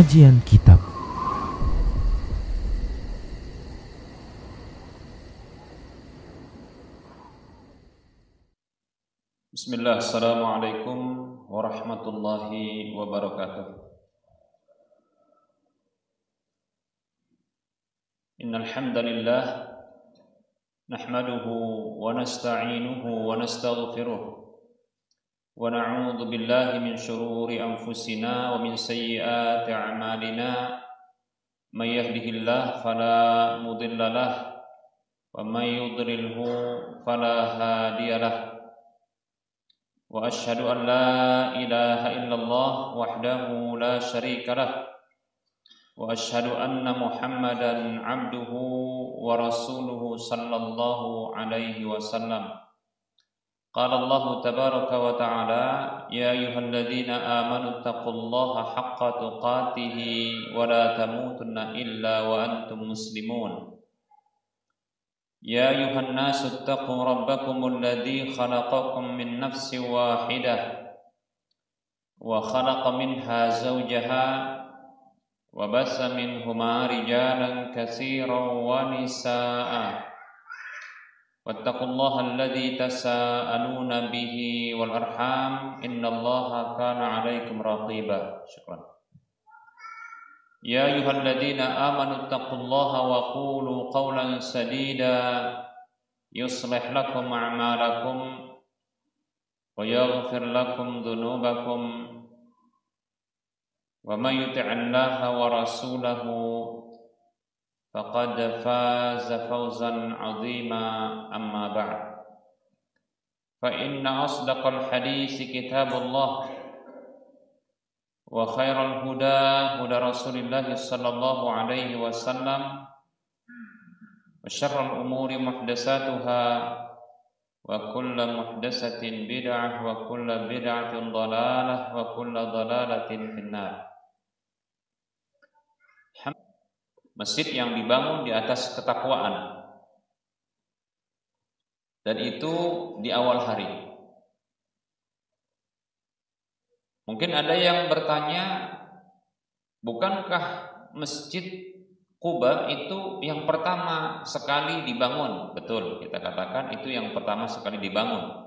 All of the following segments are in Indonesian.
Kajian Kitab. Bismillah, Assalamualaikum warahmatullahi wabarakatuh. Innal hamdalillah nahmaduhu wa nasta'inuhu wa nastaghfiruh wa na'udzu billahi min shururi anfusina wa min sayyiati a'malina. May yahdihillahu fala mudilla lahu wa may yudlilhu fala hadiyalah. Wa asyhadu an la ilaha illallah wahdahu la syarika lah wa asyhadu anna Muhammadan abduhu wa rasuluhu sallallahu alaihi wasallam. Qala Allah tabaraka wa ta'ala, ya ayyuhalladzina amanu taqullaha haqqa tuqatih wa la tamutunna illa wa antum muslimun. Ya ayuhan nasu attaqu rabbakumul ladzi khalaqakum min nafsin wahidah wa khalaqa minha zawjaha wa bassa minhuma rijalan katsiran wa nisaa'a wattaqullaha alladzi tasaaluna bihi wal arham innallaha kana 'alaikum raqiba. Syukran. Ya ayyuhalladzina amanu taqullaha wa qulu qawlan sadida yuslih lakum a'malakum wa yaghfir lakum dhunubakum wa may yuti'illaha wa rasulahu faqad faza fawzan 'azima. Amma ba'd, fa inna asdaqal hadits kitabullah wa khairal huda huda Rasulillah sallallahu alaihi wasallam wa syarrul umuri muhdatsatuha wa kullu muhdatsatin bid'ah wa kullu bid'atin dhalalah wa kullu dhalalatin finnar. Masjid yang dibangun di atas ketakwaan, dan itu di awal hari. Mungkin ada yang bertanya, bukankah Masjid Quba itu yang pertama sekali dibangun? Betul, kita katakan itu yang pertama sekali dibangun.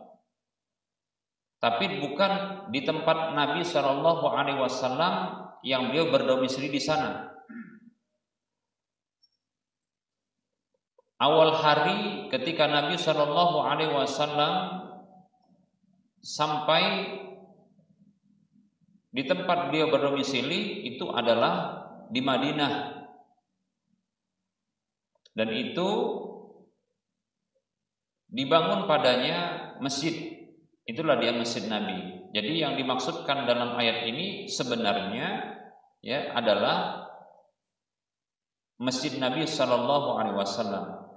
Tapi bukan di tempat Nabi Shallallahu Alaihi Wasallam yang beliau berdomisili di sana. Awal hari ketika Nabi Shallallahu Alaihi Wasallam sampai di tempat beliau berdomisili itu adalah di Madinah, dan itu dibangun padanya masjid. Itulah dia Masjid Nabi. Jadi yang dimaksudkan dalam ayat ini sebenarnya ya adalah Masjid Nabi Sallallahu Alaihi Wasallam.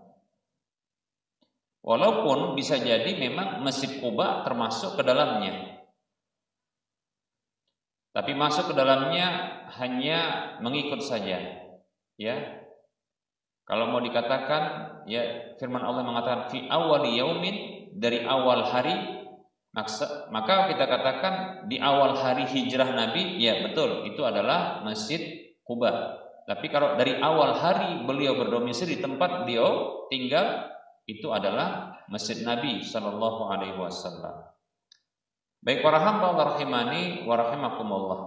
Walaupun bisa jadi memang Masjid Quba termasuk ke dalamnya, tapi masuk ke dalamnya hanya mengikut saja, ya. Kalau mau dikatakan, ya firman Allah mengatakan fi awwali yaumin, dari awal hari, maka kita katakan di awal hari hijrah Nabi, ya betul, itu adalah Masjid Quba. Tapi kalau dari awal hari beliau berdomisili di tempat beliau tinggal, itu adalah Masjid Nabi Sallallahu Alaihi Wasallam. Baik para hamba Allah rahimani wa rahimakumullah.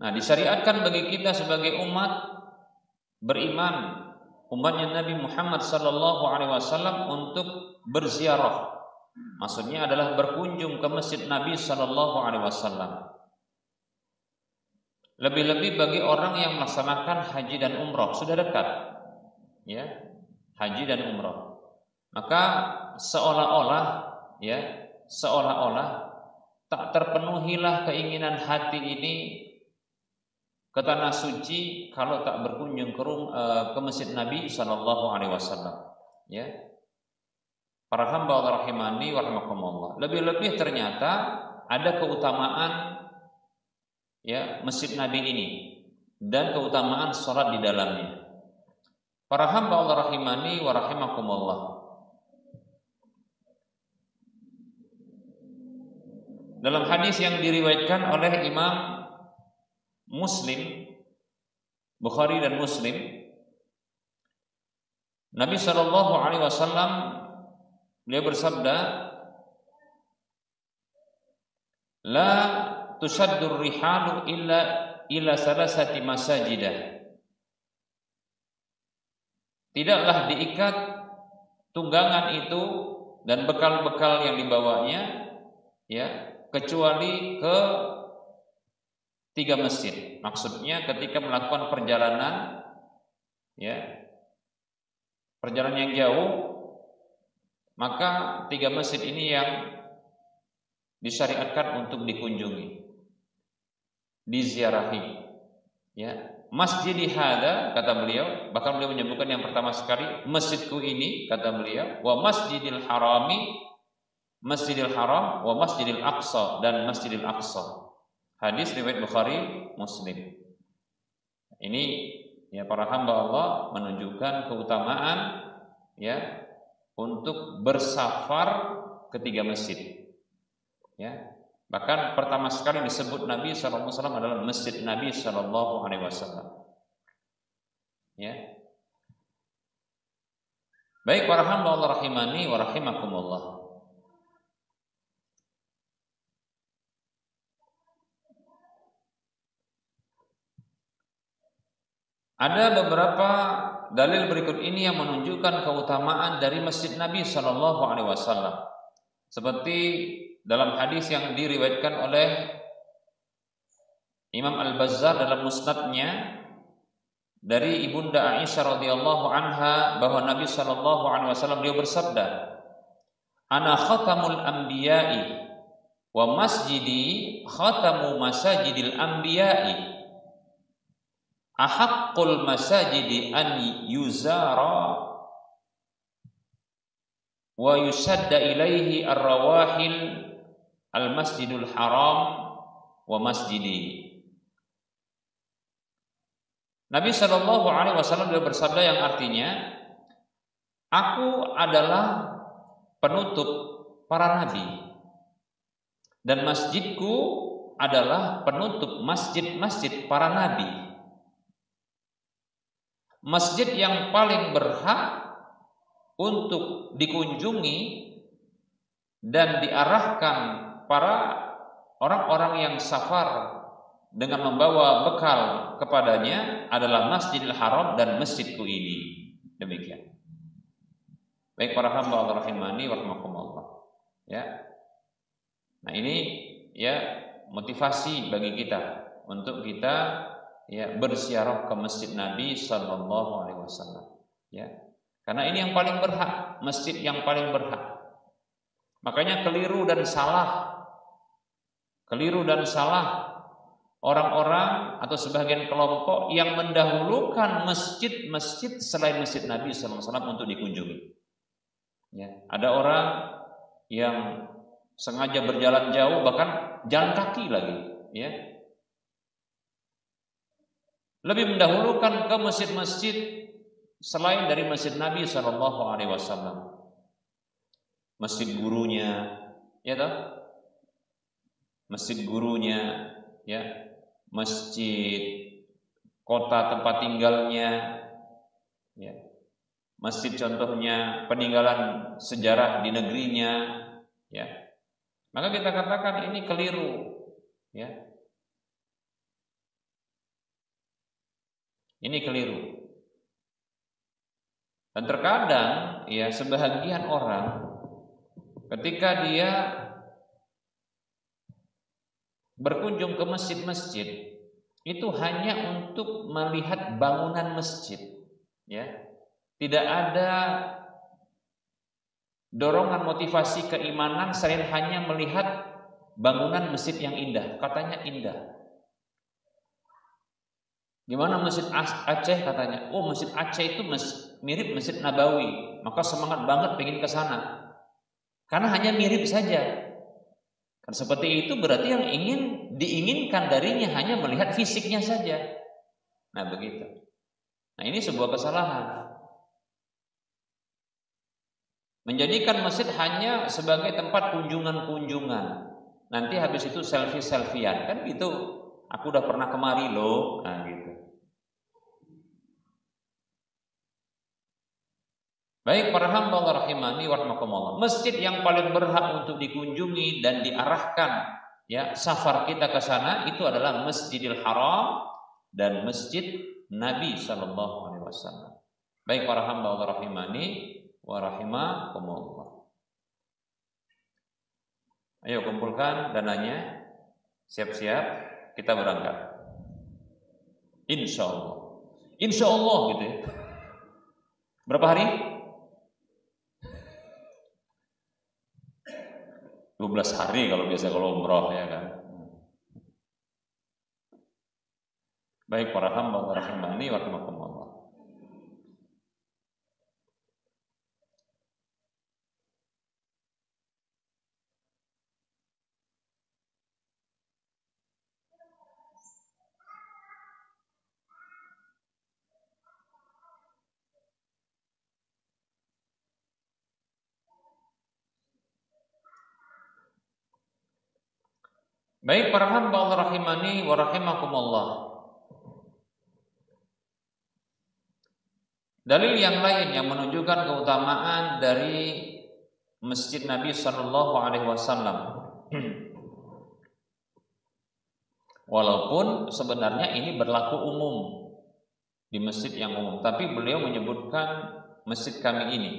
Nah, disyariatkan bagi kita sebagai umat beriman, umatnya Nabi Muhammad sallallahu alaihi wasallam, untuk berziarah. Maksudnya adalah berkunjung ke Masjid Nabi sallallahu alaihi wasallam. Lebih-lebih bagi orang yang melaksanakan haji dan umrah, sudah dekat. Ya, haji dan umrah. Maka seolah-olah tak terpenuhilah keinginan hati ini ke tanah suci kalau tak berkunjung ke Masjid Nabi Sallallahu Alaihi Wasallam. Ya, para hamba Allah rahimani wa rahimakumullah. Lebih-lebih ternyata ada keutamaan ya Masjid Nabi ini dan keutamaan sholat di dalamnya. Para hamba Allah rahimani wa rahimakumullah. dalam hadis yang diriwayatkan oleh Imam Muslim, Bukhari dan Muslim, Nabi Shallallahu Alaihi Wasallam beliau bersabda, la tusaddur rihalu ila salasati masajidah. Tidaklah diikat tunggangan itu dan bekal-bekal yang dibawanya, ya, kecuali ke 3 masjid. Maksudnya ketika melakukan perjalanan, ya, perjalanan yang jauh, maka 3 masjid ini yang disyariatkan untuk dikunjungi, diziarahi, ya. Masjidi hada, kata beliau, bahkan beliau menyebutkan yang pertama sekali, masjidku ini, kata beliau, wa masjidil harami, masjidil haram, wa masjidil aqsa, dan masjidil aqsa. Hadis riwayat Bukhari Muslim. Ini, ya, para hamba Allah menunjukkan keutamaan, ya, untuk bersafar ke 3 masjid, ya. Bahkan pertama sekali disebut Nabi SAW adalah Masjid Nabi SAW. Ya. Baik para hamba Allah rahimani wa rahimakumullah. Ada beberapa dalil berikut ini yang menunjukkan keutamaan dari Masjid Nabi SAW. Seperti dalam hadis yang diriwayatkan oleh Imam Al-Bazzar dalam musnadnya dari Ibunda Aisyah radhiyallahu anha bahwa Nabi sallallahu alaihi wasallam beliau bersabda, "Ana khatamul anbiya'i wa masjidi khatamu masajidil anbiya'i. Ahaqqul masajidi an yuzara wa yusadda ilaihi ar-rawahil al-masjidul haram wa masjidi." Nabi Shallallahu Alaihi Wasallam bersabda yang artinya, aku adalah penutup para nabi dan masjidku adalah penutup masjid-masjid para nabi. Masjid yang paling berhak untuk dikunjungi dan diarahkan para orang-orang yang safar dengan membawa bekal kepadanya adalah Masjidil Haram dan masjidku ini. Demikian. Baik para hamba Allah rahimani wa rahimakumullah. Ya. Nah, ini, ya, motivasi bagi kita untuk kita, ya, berziarah ke Masjid Nabi sallallahu alaihi wasallam. Ya. Karena ini yang paling berhak, masjid yang paling berhak. Makanya keliru dan salah orang-orang atau sebagian kelompok yang mendahulukan masjid-masjid selain Masjid Nabi SAW untuk dikunjungi. Ya, ada orang yang sengaja berjalan jauh, bahkan jalan kaki lagi, ya, lebih mendahulukan ke masjid-masjid selain dari Masjid Nabi SAW. Masjid gurunya, ya toh? Masjid gurunya, ya, masjid kota tempat tinggalnya, ya, masjid contohnya peninggalan sejarah di negerinya, ya. Maka kita katakan ini keliru, ya. Ini keliru. Dan terkadang, ya, sebahagian orang ketika dia berkunjung ke masjid-masjid itu hanya untuk melihat bangunan masjid, ya. Tidak ada dorongan motivasi keimanan selain hanya melihat bangunan masjid yang indah, katanya indah. Gimana Masjid Aceh, katanya? Oh, Masjid Aceh itu mirip Masjid Nabawi, maka semangat banget pengen ke sana. Karena hanya mirip saja. Kan seperti itu berarti yang diinginkan darinya hanya melihat fisiknya saja. Nah, begitu. Nah, ini sebuah kesalahan. Menjadikan masjid hanya sebagai tempat kunjungan-kunjungan, nanti habis itu selfie-selfian kan gitu. Aku udah pernah kemari loh, nah gitu. Baik para hamba Allah rahimani wa rahmakumullah. Masjid yang paling berhak untuk dikunjungi dan diarahkan ya safar kita ke sana itu adalah Masjidil Haram dan Masjid Nabi sallallahu alaihi wasallam. Baik para hamba Allah rahimani wa rahimakumullah. Ayo kumpulkan dananya. Siap-siap kita berangkat. Insya Allah. Insya Allah gitu ya. Berapa hari? 12 hari kalau biasa kalau umroh ya kan. Baik para hamba wa rahimani wa rahimakumullah. Baik para hamba Allah rahimani wa rahimakumullah. Dalil yang lain yang menunjukkan keutamaan dari Masjid Nabi sallallahu alaihi wasallam. Walaupun sebenarnya ini berlaku umum di masjid yang umum, tapi beliau menyebutkan masjid kami ini.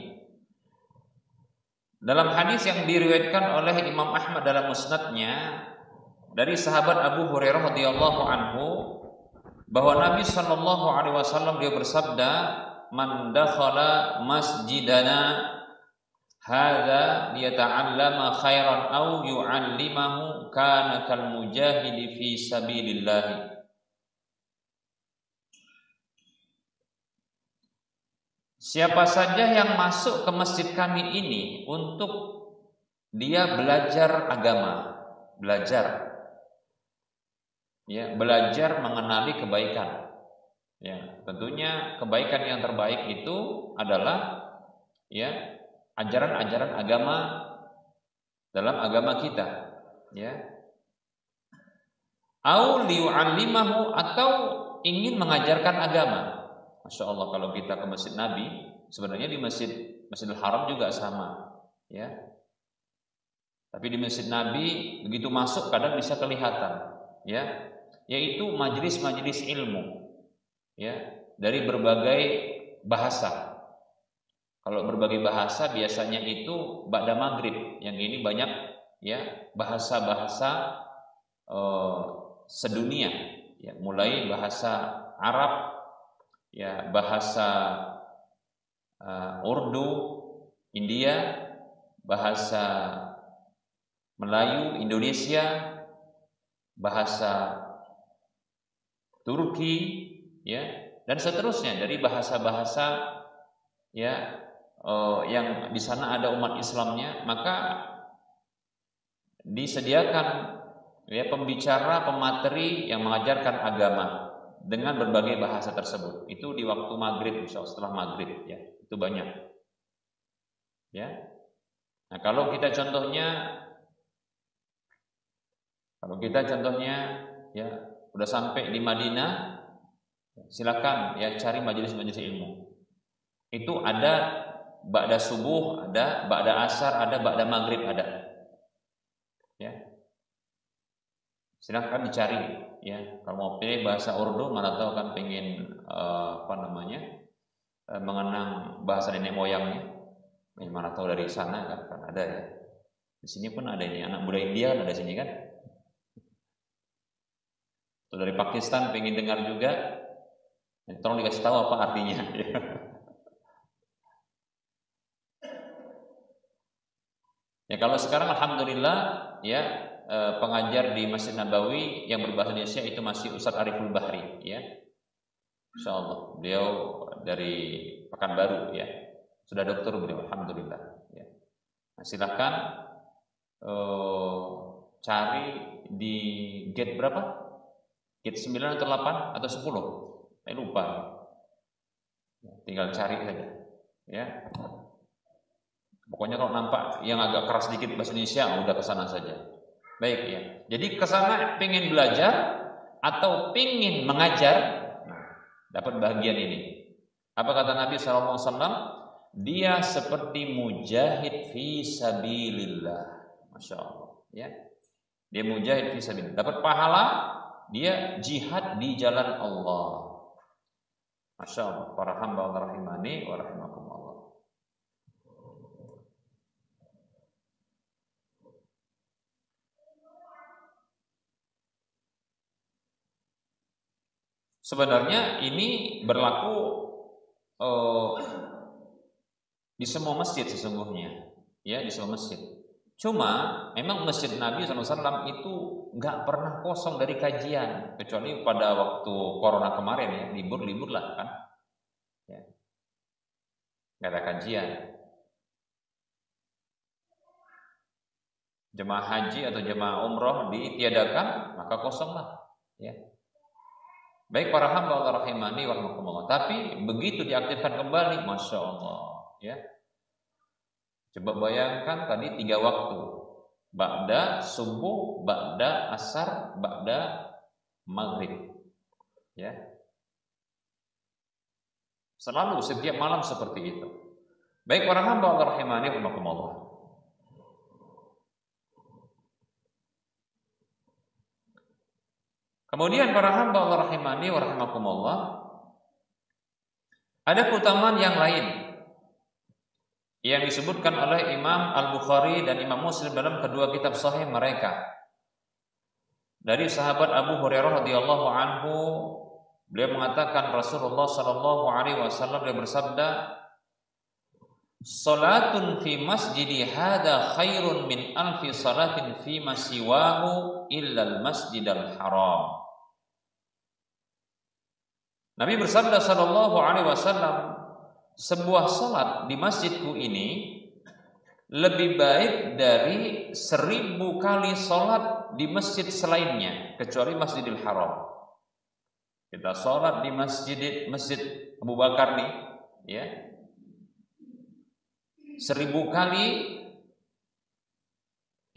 Dalam hadis yang diriwayatkan oleh Imam Ahmad dalam musnadnya dari sahabat Abu Hurairah radhiyallahu anhu bahwa Nabi sallallahu alaihi wasallam dia bersabda, "Man dakhala masjidana hadza liyata'allama khairan aw yu'allimahu kana kal mujahidi fi sabilillah." Siapa saja yang masuk ke masjid kami ini untuk dia belajar agama, belajar mengenali kebaikan. Ya, tentunya kebaikan yang terbaik itu adalah ya ajaran-ajaran agama dalam agama kita, ya. Au li'allimahu atau ingin mengajarkan agama. Masya Allah kalau kita ke Masjid Nabi, sebenarnya di Masjidil Haram juga sama, ya. Tapi di Masjid Nabi begitu masuk kadang bisa kelihatan, ya, yaitu majelis-majelis ilmu, ya, dari berbagai bahasa. Kalau berbagai bahasa biasanya itu ba'da maghrib, yang ini banyak ya bahasa-bahasa sedunia, ya, mulai bahasa Arab, ya, bahasa Urdu, India, bahasa Melayu, Indonesia, bahasa Turki, ya, dan seterusnya dari bahasa-bahasa ya yang di sana ada umat Islamnya, maka disediakan ya pembicara, pemateri yang mengajarkan agama dengan berbagai bahasa tersebut. Itu di waktu maghrib, setelah maghrib, ya, itu banyak, ya. Nah kalau kita contohnya ya udah sampai di Madinah, silakan ya cari majelis-majelis ilmu. Itu ada ba'da subuh, ada ba'da asar, ada ba'da maghrib, ada. Ya. Silakan dicari, ya. Kalau mau pilih bahasa Urdu, mana tahu kan pengen mengenang bahasa nenek moyangnya. Mana tahu dari sana kan ada ya. Di sini pun ada ini anak muda India ada sini kan. Atau dari Pakistan pengen dengar juga, tolong dikasih tahu apa artinya. Ya kalau sekarang alhamdulillah ya pengajar di Masjid Nabawi yang berbahasa Indonesia itu masih Ustadz Ariful Bahri, ya. Insyaallah beliau dari Pekanbaru, ya. Sudah dokter beliau, alhamdulillah. Ya. Nah, silakan cari di gate berapa? Gate 9 atau 8 atau 10? Saya lupa. Tinggal cari saja, ya. Pokoknya kalau nampak yang agak keras sedikit bahasa Indonesia, udah ke sana saja. Baik ya. Jadi kesana pengen belajar atau pengen mengajar, nah, dapat bagian ini. Apa kata Nabi SAW? Dia seperti mujahid fi sabilillah. Masya Allah. Ya. Dia mujahid fi sabilillah. Dapat pahala, dia jihad di jalan Allah. Masya Allah. Para hamba Allah rahimani wa rahimakumullah. Sebenarnya ini berlaku di semua masjid sesungguhnya, ya, di semua masjid. Cuma memang masjid Nabi SAW itu nggak pernah kosong dari kajian, kecuali pada waktu corona kemarin ya, libur lah kan, ya, nggak ada kajian. Jemaah haji atau jemaah umroh ditiadakan, maka kosong lah, ya. Baik para hamba Allah rahimani wa rahimakumullah. Tapi begitu diaktifkan kembali, masya Allah, ya. Coba bayangkan tadi 3 waktu, ba'da subuh, ba'da asar, ba'da maghrib, ya. Selalu setiap malam seperti itu. Baik para hamba Allah rahimani wa rahimakumullah. Kemudian para hamba Allah rahimani wa rahimakumullah, ada keutamaan yang lain yang disebutkan oleh Imam Al-Bukhari dan Imam Muslim dalam kedua kitab sahih mereka. Dari sahabat Abu Hurairah radhiyallahu anhu, beliau mengatakan Rasulullah sallallahu alaihi wasallam beliau bersabda, "Salatun fi masjidi hadza khairun min alfi salatin fi ma siwahu illa al-masjidal haram." Nabi bersabda sallallahu alaihi wasallam, sebuah salat di masjidku ini lebih baik dari 1000 kali salat di masjid selainnya kecuali Masjidil Haram. Kita salat di masjid Abu Bakar nih, ya, 1000 kali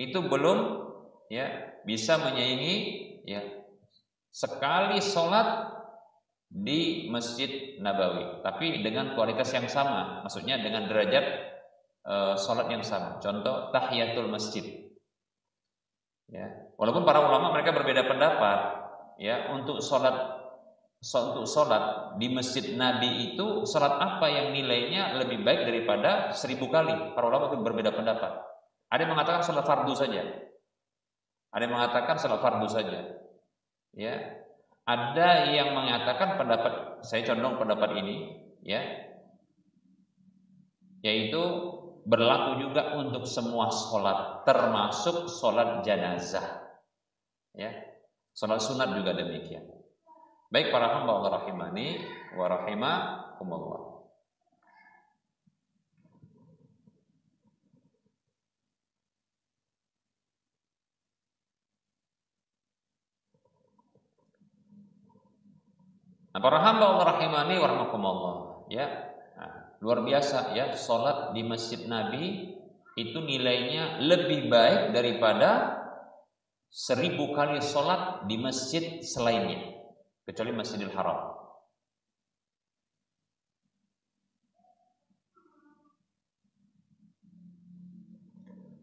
itu belum, ya, bisa menyaingi, ya, sekali salat di Masjid Nabawi, tapi dengan kualitas yang sama, maksudnya dengan derajat sholat yang sama. Contoh tahiyatul masjid, ya, walaupun para ulama mereka berbeda pendapat, ya, untuk sholat di Masjid Nabi itu sholat apa yang nilainya lebih baik daripada 1000 kali. Para ulama itu berbeda pendapat. Ada yang mengatakan sholat fardu saja, ada yang mengatakan sholat fardu saja, ya. Ada yang mengatakan pendapat, saya condong pendapat ini, ya, yaitu berlaku juga untuk semua sholat, termasuk sholat jenazah, ya, sholat sunat juga demikian. Baik para hamba Allah rahimani wa rahimakumullah. Nah, para hamba Allah rahimani wa rahimakumullah, ya. Nah, luar biasa ya, salat di Masjid Nabi itu nilainya lebih baik daripada 1000 kali salat di masjid selainnya kecuali Masjidil Haram.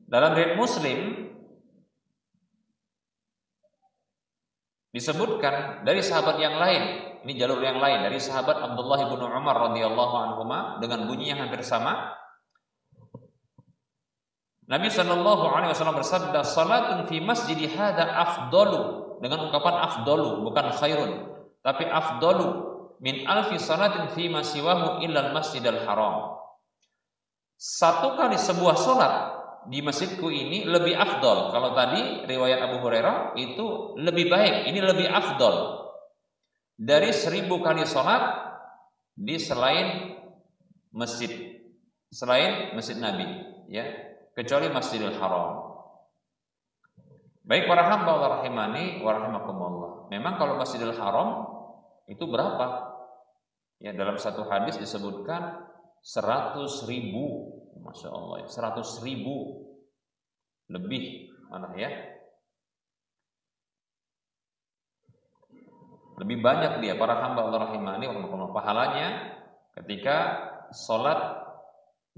Dalam riwayat Muslim disebutkan dari sahabat yang lain. Ini jalur yang lain dari sahabat Abdullah bin Umar radhiyallahu anhuma dengan bunyi yang hampir sama. Nabi sallallahu alaihi wasallam bersabda, "Salatun fi masjidi hadza afdalu," dengan ungkapan afdalu, bukan khairun, tapi afdalu min alfi salatin fi ma siwahu illa al-masjidal haram. Satu kali sebuah salat di masjidku ini lebih afdal. Kalau tadi riwayat Abu Hurairah itu lebih baik, ini lebih afdal dari 1000 kali sholat di selain masjid Nabi, ya, kecuali Masjidil Haram. Baik para hamba Allah rahimani wa rahimakumullah. Memang kalau Masjidil Haram itu berapa? Ya, dalam satu hadis disebutkan 100.000, masya Allah, 100.000 lebih, mana ya? Lebih banyak dia para hamba Allah rahimani wa pahalanya ketika sholat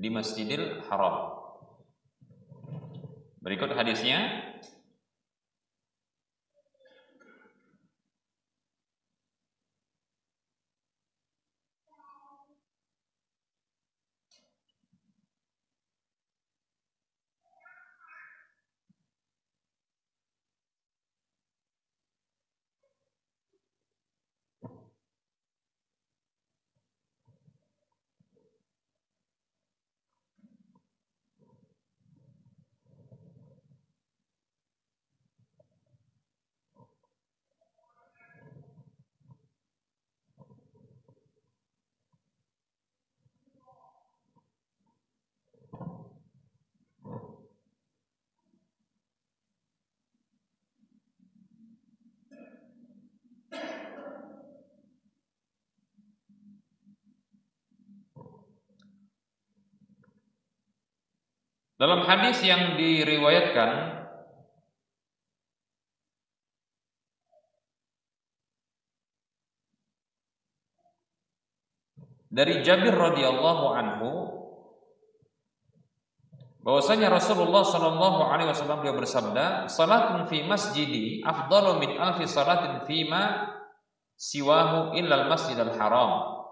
di Masjidil Haram. Berikut hadisnya. Dalam hadis yang diriwayatkan dari Jabir radhiyallahu anhu bahwasanya Rasulullah sallallahu alaihi wasallam beliau bersabda, "Salatun fi masjidi afdalu min alfi salatin fima siwahu illa al-masjidil haram.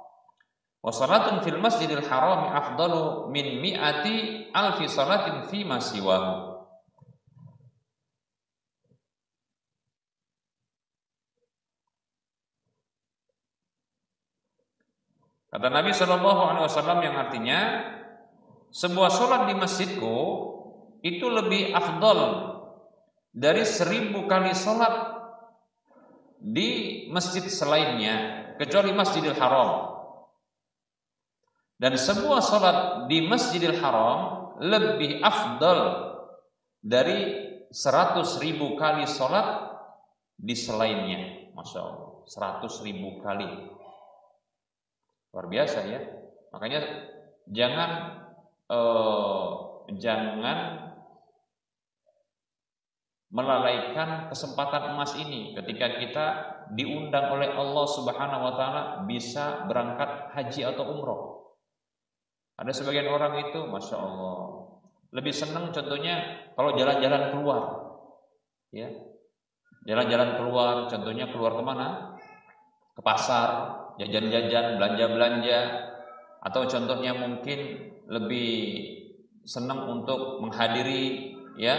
Wa salatun fil masjidil haram afdalu min mi'ati alfi salatin fima siwahu." Kata Nabi sallallahu alaihi wasallam yang artinya, sebuah sholat di masjidku itu lebih afdal dari 1000 kali sholat di masjid selainnya kecuali Masjidil Haram. Dan sebuah sholat di Masjidil Haram lebih afdal dari 100.000 kali sholat di selainnya. Masya Allah, 100.000 kali. Luar biasa ya. Makanya jangan melalaikan kesempatan emas ini ketika kita diundang oleh Allah Subhanahu wa taala bisa berangkat haji atau umroh. Ada sebagian orang itu, Masya Allah, lebih senang contohnya kalau jalan-jalan keluar, ya, jalan-jalan keluar, contohnya keluar kemana? Ke pasar, jajan-jajan, belanja-belanja, atau contohnya mungkin lebih senang untuk menghadiri ya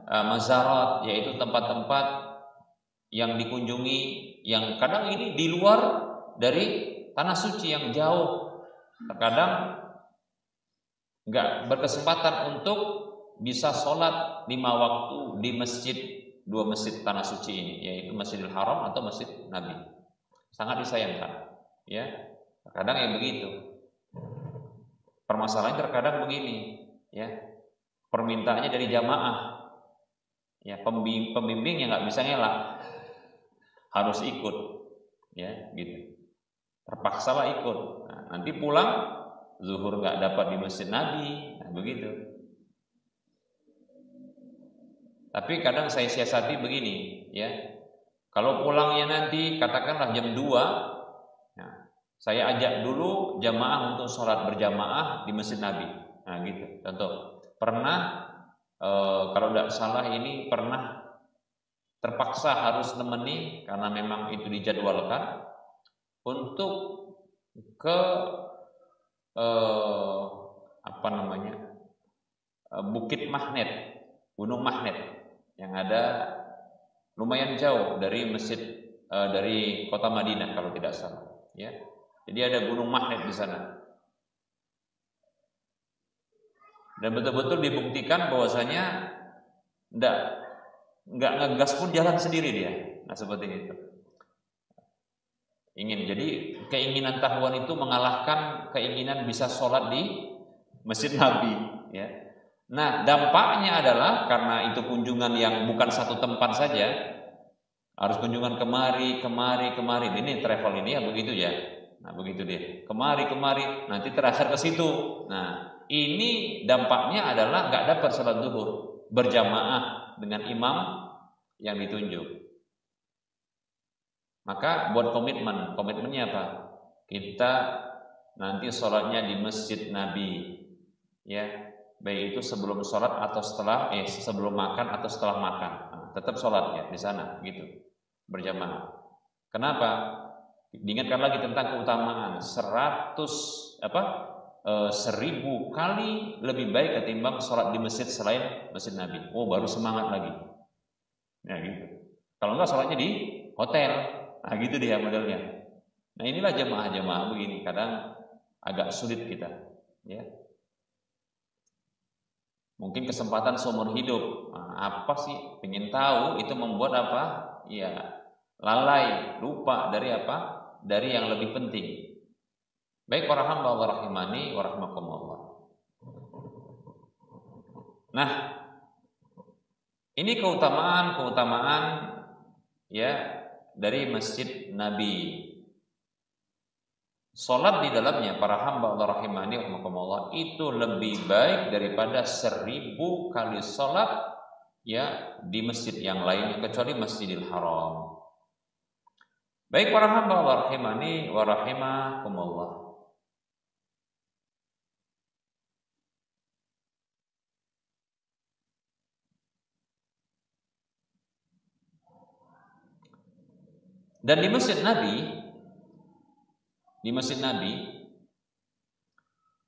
mazarat, yaitu tempat-tempat yang dikunjungi yang kadang ini di luar dari tanah suci yang jauh, terkadang nggak berkesempatan untuk bisa sholat 5 waktu di dua masjid tanah suci ini, yaitu Masjidil Haram atau Masjid Nabi. Sangat disayangkan, ya. Terkadang yang begitu. Permasalahan terkadang begini, ya. Permintaannya dari jamaah, ya, pembimbing yang nggak bisa ngelak, harus ikut, ya, gitu. Terpaksalah ikut. Nah, nanti pulang zuhur nggak dapat di Masjid Nabi, nah, begitu. Tapi kadang saya siasati begini, ya. Kalau pulangnya nanti katakanlah jam 2, nah, saya ajak dulu jamaah untuk sholat berjamaah di Masjid Nabi. Nah, gitu. Contoh, pernah kalau tidak salah ini pernah terpaksa harus nemeni karena memang itu dijadwalkan untuk ke Bukit Mahnet, Gunung Mahnet yang ada lumayan jauh dari masjid dari kota Madinah kalau tidak salah, ya. Jadi ada Gunung Mahnet di sana. Dan betul-betul dibuktikan bahwasanya enggak ngegas pun jalan sendiri dia. Nah, seperti itu. Jadi keinginan tahwan itu mengalahkan keinginan bisa sholat di Masjid Nabi, ya. Nah, dampaknya adalah karena itu kunjungan yang bukan satu tempat saja, harus kunjungan kemari. Ini travel ini ya begitu ya. Nah, begitu dia. Kemari, nanti terakhir ke situ. Nah, ini dampaknya adalah nggak dapat sholat zuhur berjamaah dengan imam yang ditunjuk. Maka buat komitmen. Komitmennya apa? Kita nanti sholatnya di masjid Nabi, ya, baik itu sebelum sholat atau setelah, sebelum makan atau setelah makan. Nah, tetap sholat ya di sana, gitu, berjamaah. Kenapa? Diingatkan lagi tentang keutamaan 1000 kali lebih baik ketimbang sholat di masjid selain masjid Nabi. Oh, baru semangat lagi. Ya gitu. Kalau enggak sholatnya di hotel. Nah gitu dia modelnya. Nah inilah jamaah-jamaah begini. Kadang agak sulit kita. Ya. Mungkin kesempatan seumur hidup. Nah, apa sih? Pengen tahu itu membuat apa? Ya lalai, lupa dari apa? Dari yang lebih penting. Baik para hamba Allah rahimani wa rahimakumullah. Nah, ini keutamaan ya dari Masjid Nabi. Salat di dalamnya para hamba Allah rahimani wa rahimakumullah itu lebih baik daripada 1000 kali salat ya di masjid yang lain kecuali Masjidil Haram. Baik para hamba Allah rahimani wa rahimakumullah. Dan di Masjid Nabi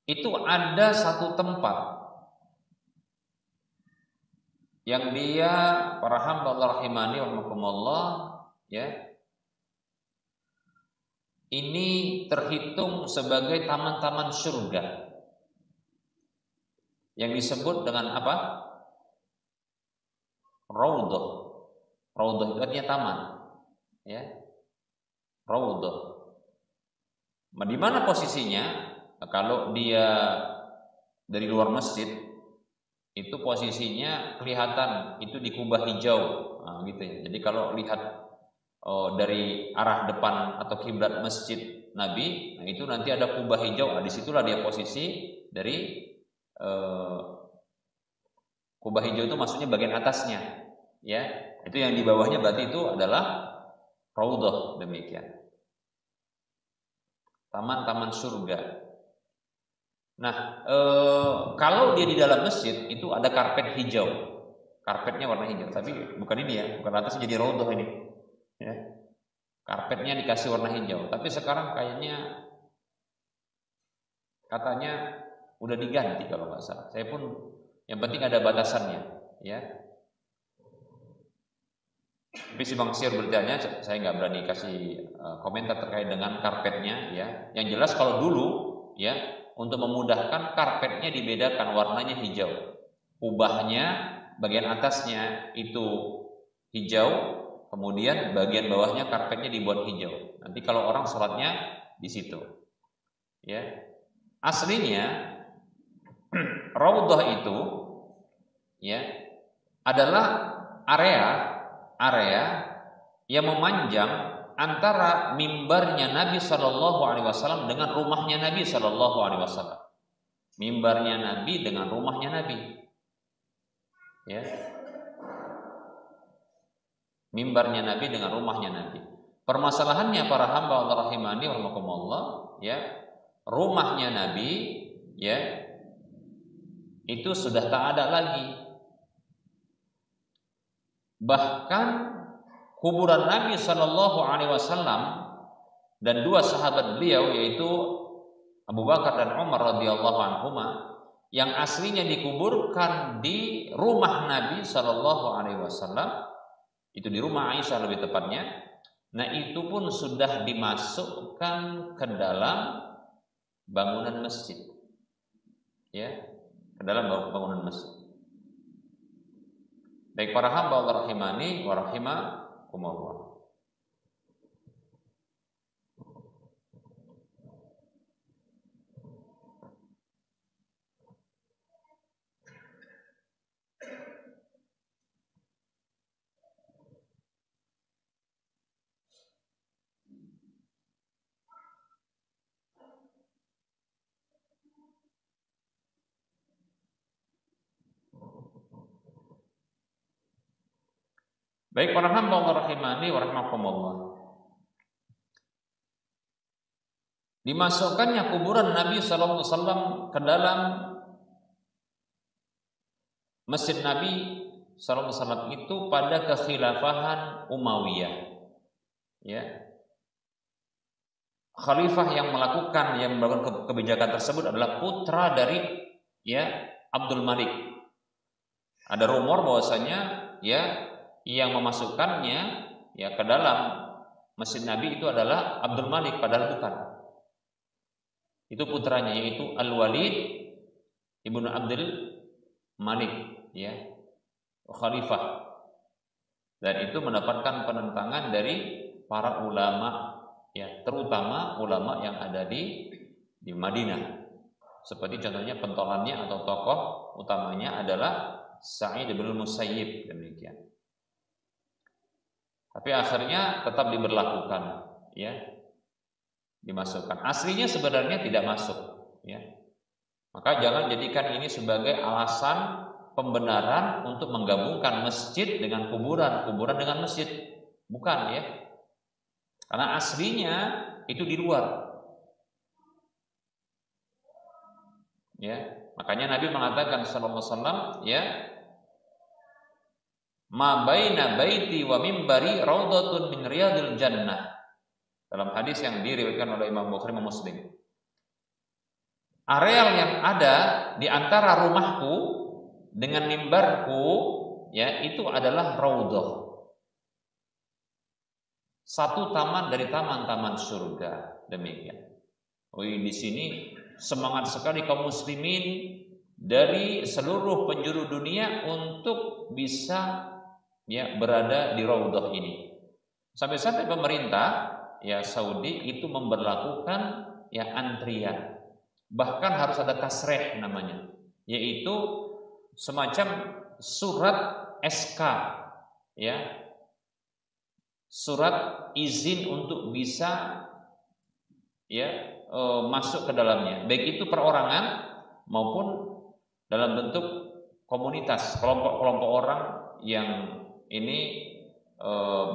itu ada satu tempat yang dia para hamba Allah rahimani wa rahimakumullah ya, ini terhitung sebagai taman-taman surga yang disebut dengan apa? Raudhah. Raudhah itu artinya taman, ya. Raudhah. Di mana posisinya? Kalau dia dari luar masjid, itu posisinya kelihatan itu di kubah hijau, nah, gitu ya. Jadi kalau lihat dari arah depan atau kiblat masjid Nabi, nah itu nanti ada kubah hijau. Nah, disitulah dia posisi dari kubah hijau itu maksudnya bagian atasnya, ya. Itu yang di bawahnya berarti itu adalah raudhah, demikian. Taman-taman surga. Nah, kalau dia di dalam masjid itu ada karpet hijau, karpetnya warna hijau, tapi bukan ini ya, bukan atasnya jadi raudhah ini, ya. Karpetnya dikasih warna hijau, tapi sekarang kayaknya katanya udah diganti kalau nggak salah. Saya pun yang penting ada batasannya, ya. Tapi si Bang Sir bertanya, saya nggak berani kasih komentar terkait dengan karpetnya, ya. Yang jelas kalau dulu, ya, untuk memudahkan karpetnya dibedakan warnanya hijau, kubahnya bagian atasnya itu hijau, kemudian bagian bawahnya karpetnya dibuat hijau. Nanti kalau orang sholatnya di situ, ya. Aslinya raudhah itu, ya, adalah area yang memanjang antara mimbarnya Nabi Shallallahu Alaihi Wasallam dengan rumahnya Nabi Shallallahu Alaihi Wasallam. Mimbarnya Nabi dengan rumahnya Nabi, ya. Mimbarnya Nabi dengan rumahnya Nabi. Permasalahannya para hamba Allah rahimani wa rahimakumullah, ya, rumahnya Nabi, ya, itu sudah tak ada lagi. Bahkan kuburan Nabi Shallallahu Alaihi Wasallam dan dua sahabat beliau yaitu Abu Bakar dan Umar radhiyallahu anhuma yang aslinya dikuburkan di rumah Nabi Shallallahu Alaihi Wasallam, itu di rumah Aisyah lebih tepatnya. Nah itu pun sudah dimasukkan ke dalam bangunan masjid, ya, ke dalam bangunan masjid. Baik para hamba Allah rahimani wa rahimakumullah. Baik para hamba Allah rahimani wa rahimakumullah. dimasukkannya kuburan Nabi sallallahu alaihi wasallam ke dalam Masjid Nabi sallallahu alaihi wasallam itu pada kekhilafahan Umayyah. Ya. Khalifah yang melakukan kebijakan tersebut adalah putra dari Abdul Malik. Ada rumor bahwasanya yang memasukkannya ke dalam Masjid Nabi itu adalah Abdul Malik, padahal bukan. Itu putranya, yaitu Al-Walid ibnu Abdul Malik, khalifah. Dan itu mendapatkan penentangan dari para ulama, terutama ulama yang ada di Madinah. Seperti contohnya pentolannya atau tokoh utamanya adalah Sa'id bin Musayyib, demikian. Tapi akhirnya tetap diberlakukan, dimasukkan. Aslinya sebenarnya tidak masuk, Maka jangan jadikan ini sebagai alasan pembenaran untuk menggabungkan masjid dengan kuburan, kuburan dengan masjid. Bukan, Karena aslinya itu di luar. Makanya Nabi mengatakan sallallahu alaihi wasallam, ma baina baiti wa mimbari raudhatun min riyadil jannah. Dalam hadis yang diriwayatkan oleh Imam Bukhari dan Muslim. Areal yang ada di antara rumahku dengan mimbarku, itu adalah raudhah. Satu taman dari taman-taman surga, demikian. Di sini semangat sekali kaum muslimin dari seluruh penjuru dunia untuk bisa berada di raudhah ini. Sampai-sampai pemerintah Saudi itu memberlakukan antrian. Bahkan harus ada tasrih namanya, yaitu semacam surat SK, surat izin untuk bisa masuk ke dalamnya, baik itu perorangan maupun dalam bentuk komunitas, kelompok-kelompok orang yang ini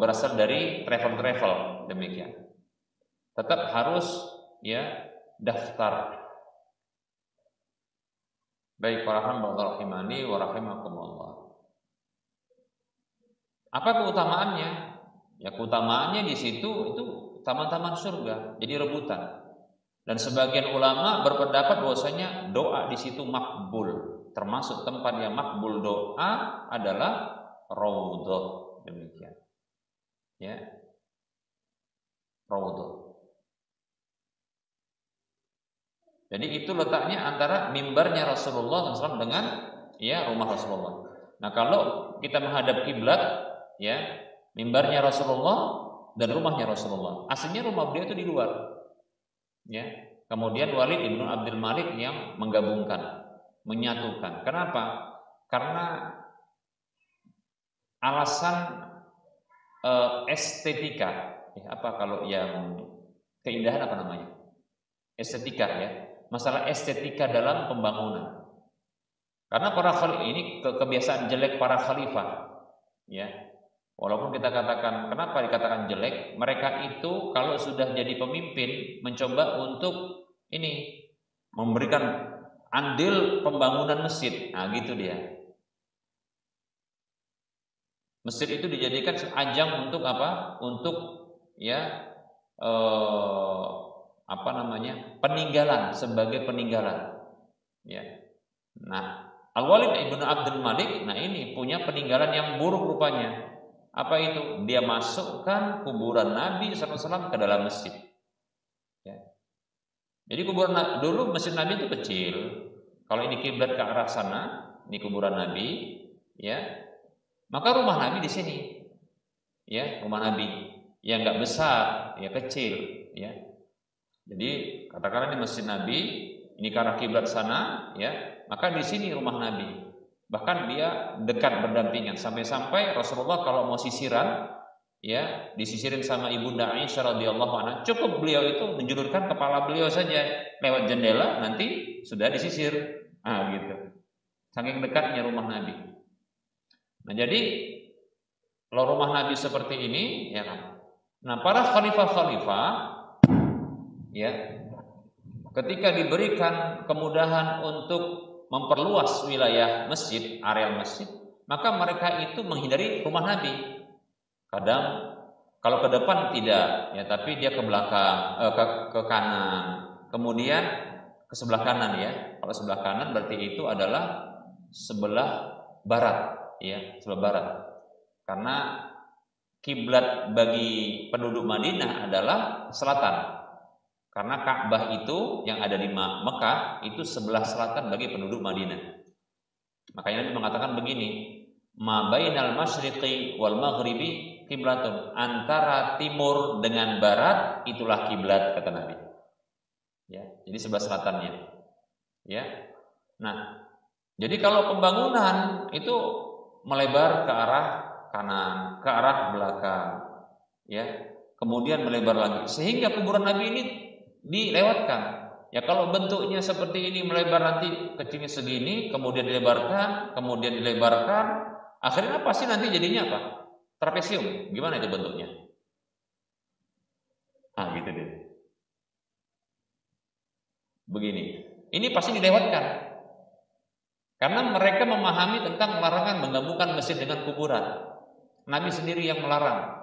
berasal dari travel, demikian. Tetap harus daftar. Baik, para hamba rahimani wa rahimakumullah. Apa keutamaannya? Keutamaannya di situ itu taman-taman surga, jadi rebutan. Dan sebagian ulama berpendapat bahwasanya doa di situ makbul, termasuk tempat yang makbul doa adalah raudhah, demikian. Raudhah. Jadi itu letaknya antara mimbarnya Rasulullah SAW dengan rumah Rasulullah. Nah, kalau kita menghadap kiblat, mimbarnya Rasulullah dan rumahnya Rasulullah. Aslinya rumah beliau itu di luar. Kemudian Walid ibnu Abdul Malik yang menggabungkan, menyatukan. Kenapa? Karena alasan estetika. Apa kalau yang keindahan apa namanya? Estetika, masalah estetika dalam pembangunan. Karena para khalifah ini kebiasaan jelek para khalifah, Walaupun kita katakan, kenapa dikatakan jelek? Mereka itu kalau sudah jadi pemimpin mencoba untuk ini memberikan andil pembangunan masjid. Nah, gitu dia. Masjid itu dijadikan ajang untuk apa? Untuk peninggalan, sebagai peninggalan. Nah, Al-Walid ibnu Abdul Malik, ini punya peninggalan yang buruk rupanya. Apa itu? Dia masukkan kuburan Nabi SAW ke dalam masjid. Jadi kuburan dulu masjid Nabi itu kecil. Kalau ini kiblat ke arah sana, ini kuburan Nabi, maka rumah Nabi di sini, rumah Nabi yang nggak besar, kecil, Jadi katakanlah di masjid Nabi ini ke arah kiblat sana, maka di sini rumah Nabi. Bahkan dia dekat berdampingan sampai-sampai Rasulullah kalau mau sisiran, disisirin sama ibunda Aisyah radhiyallahu anha, cukup beliau itu menjulurkan kepala beliau saja lewat jendela, nanti sudah disisir. Gitu. Saking dekatnya rumah Nabi. Nah, jadi kalau rumah Nabi seperti ini, Nah, para khalifah-khalifah, ketika diberikan kemudahan untuk memperluas wilayah masjid, areal masjid, maka mereka itu menghindari rumah Nabi. Kadang kalau ke depan tidak, ya, tapi dia ke belakang, ke kanan, kemudian ke sebelah kanan, ya. Kalau sebelah kanan berarti itu adalah sebelah barat, ya, sebelah barat. Karena kiblat bagi penduduk Madinah adalah selatan. Karena Ka'bah itu yang ada di Mekah itu sebelah selatan bagi penduduk Madinah. Makanya Nabi mengatakan begini, ma bainal masyriqi wal maghribi kiblatun, antara timur dengan barat itulah kiblat, kata Nabi. Ya, jadi sebelah selatannya. Ya. Nah, jadi kalau pembangunan itu melebar ke arah kanan, ke arah belakang, ya. Kemudian melebar lagi sehingga kuburan Nabi ini dilewatkan. Ya, kalau bentuknya seperti ini melebar nanti kecilnya segini, kemudian dilebarkan, akhirnya pasti nanti jadinya apa? Trapesium. Gimana itu bentuknya? Gitu deh. Begini. Ini pasti dilewatkan. Karena mereka memahami tentang larangan menggabungkan masjid dengan kuburan. Nabi sendiri yang melarang.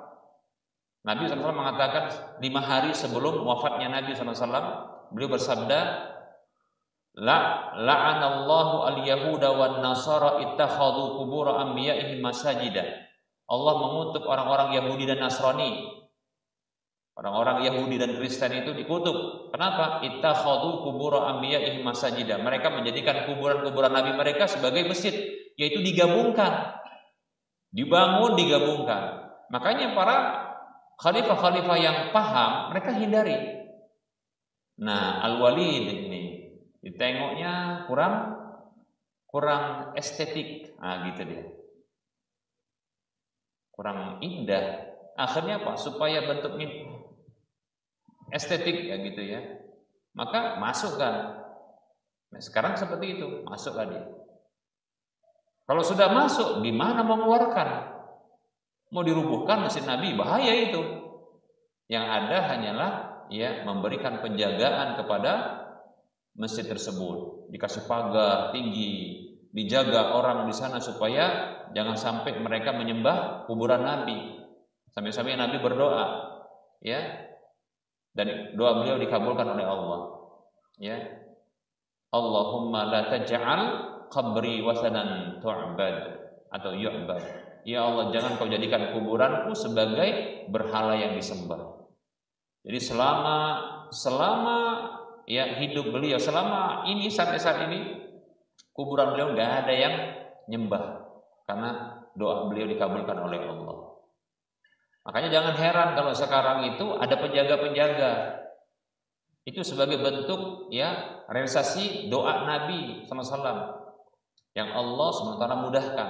Nabi SAW mengatakan 5 hari sebelum wafatnya Nabi SAW, beliau bersabda, la'anallahu al-yahuda wan nasara ittakhadhu qubur anbiya'ihim masajida. Allah mengutuk orang-orang Yahudi dan Nasrani. Orang-orang Yahudi dan Kristen itu dikutuk. Kenapa? Ittakhadhu qubur anbiya'ihim masajida. Mereka menjadikan kuburan-kuburan nabi mereka sebagai masjid, yaitu digabungkan. Dibangun, digabungkan. Makanya para khalifah-khalifah yang paham, mereka hindari. Nah, Al-Walid ini ditengoknya kurang estetik, gitu dia. Kurang indah. Akhirnya apa? Supaya bentuknya estetik, ya gitu ya. Maka masukkan. Nah, sekarang seperti itu, masukkan dia. Kalau sudah masuk, gimana mau mengeluarkan? Mau dirubuhkan masjid Nabi, bahaya itu. Yang ada hanyalah ya memberikan penjagaan kepada masjid tersebut, dikasih pagar tinggi, dijaga orang di sana supaya jangan sampai mereka menyembah kuburan Nabi. Sampai-sampai Nabi berdoa, ya, dan doa beliau dikabulkan oleh Allah, ya. Allahumma la taj'al qabri wasanan tu'bad atau yu'bad. Ya Allah, jangan kau jadikan kuburanku sebagai berhala yang disembah. Jadi selama ya hidup beliau, selama ini sampai saat ini, kuburan beliau nggak ada yang nyembah karena doa beliau dikabulkan oleh Allah. Makanya jangan heran kalau sekarang itu ada penjaga-penjaga. Itu sebagai bentuk ya realisasi doa Nabi SAW yang Allah SWT mudahkan.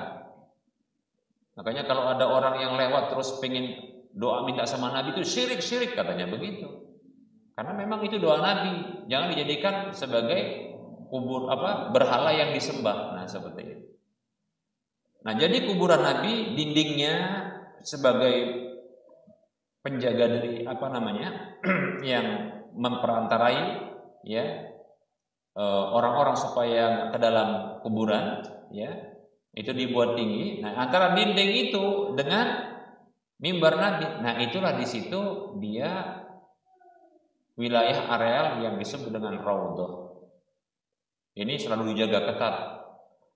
Makanya kalau ada orang yang lewat terus pengen doa minta sama Nabi, itu syirik katanya begitu. Karena memang itu doa Nabi, jangan dijadikan sebagai berhala yang disembah. Nah, seperti itu. Nah, jadi kuburan Nabi dindingnya sebagai penjaga dari yang memperantarai ya orang-orang supaya ke dalam kuburan, ya. Itu dibuat tinggi. Nah, antara dinding itu dengan mimbar Nabi. Nah, itulah di situ dia wilayah areal yang disebut dengan raudhah. Ini selalu dijaga ketat.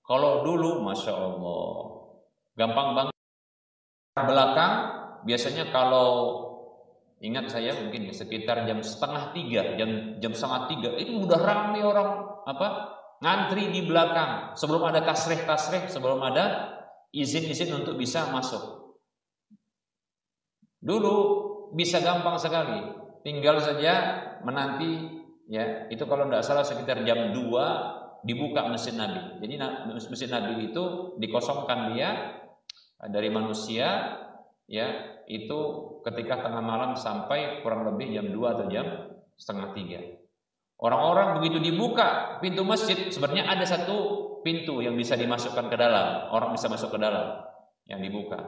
Kalau dulu, masya Allah, gampang banget. Belakang biasanya kalau ingat saya mungkin sekitar jam 2:30, jam 2:30 itu udah ramai orang ngantri di belakang sebelum ada tasrih, sebelum ada izin untuk bisa masuk. Dulu bisa gampang sekali, tinggal saja menanti ya. Itu kalau tidak salah sekitar jam 2 dibuka Masjid Nabi. Jadi Masjid Nabi itu dikosongkan dia dari manusia ya, itu ketika tengah malam sampai kurang lebih jam 2 atau jam 2:30. Orang-orang begitu dibuka pintu masjid, sebenarnya ada satu pintu yang bisa dimasukkan ke dalam, orang bisa masuk ke dalam yang dibuka.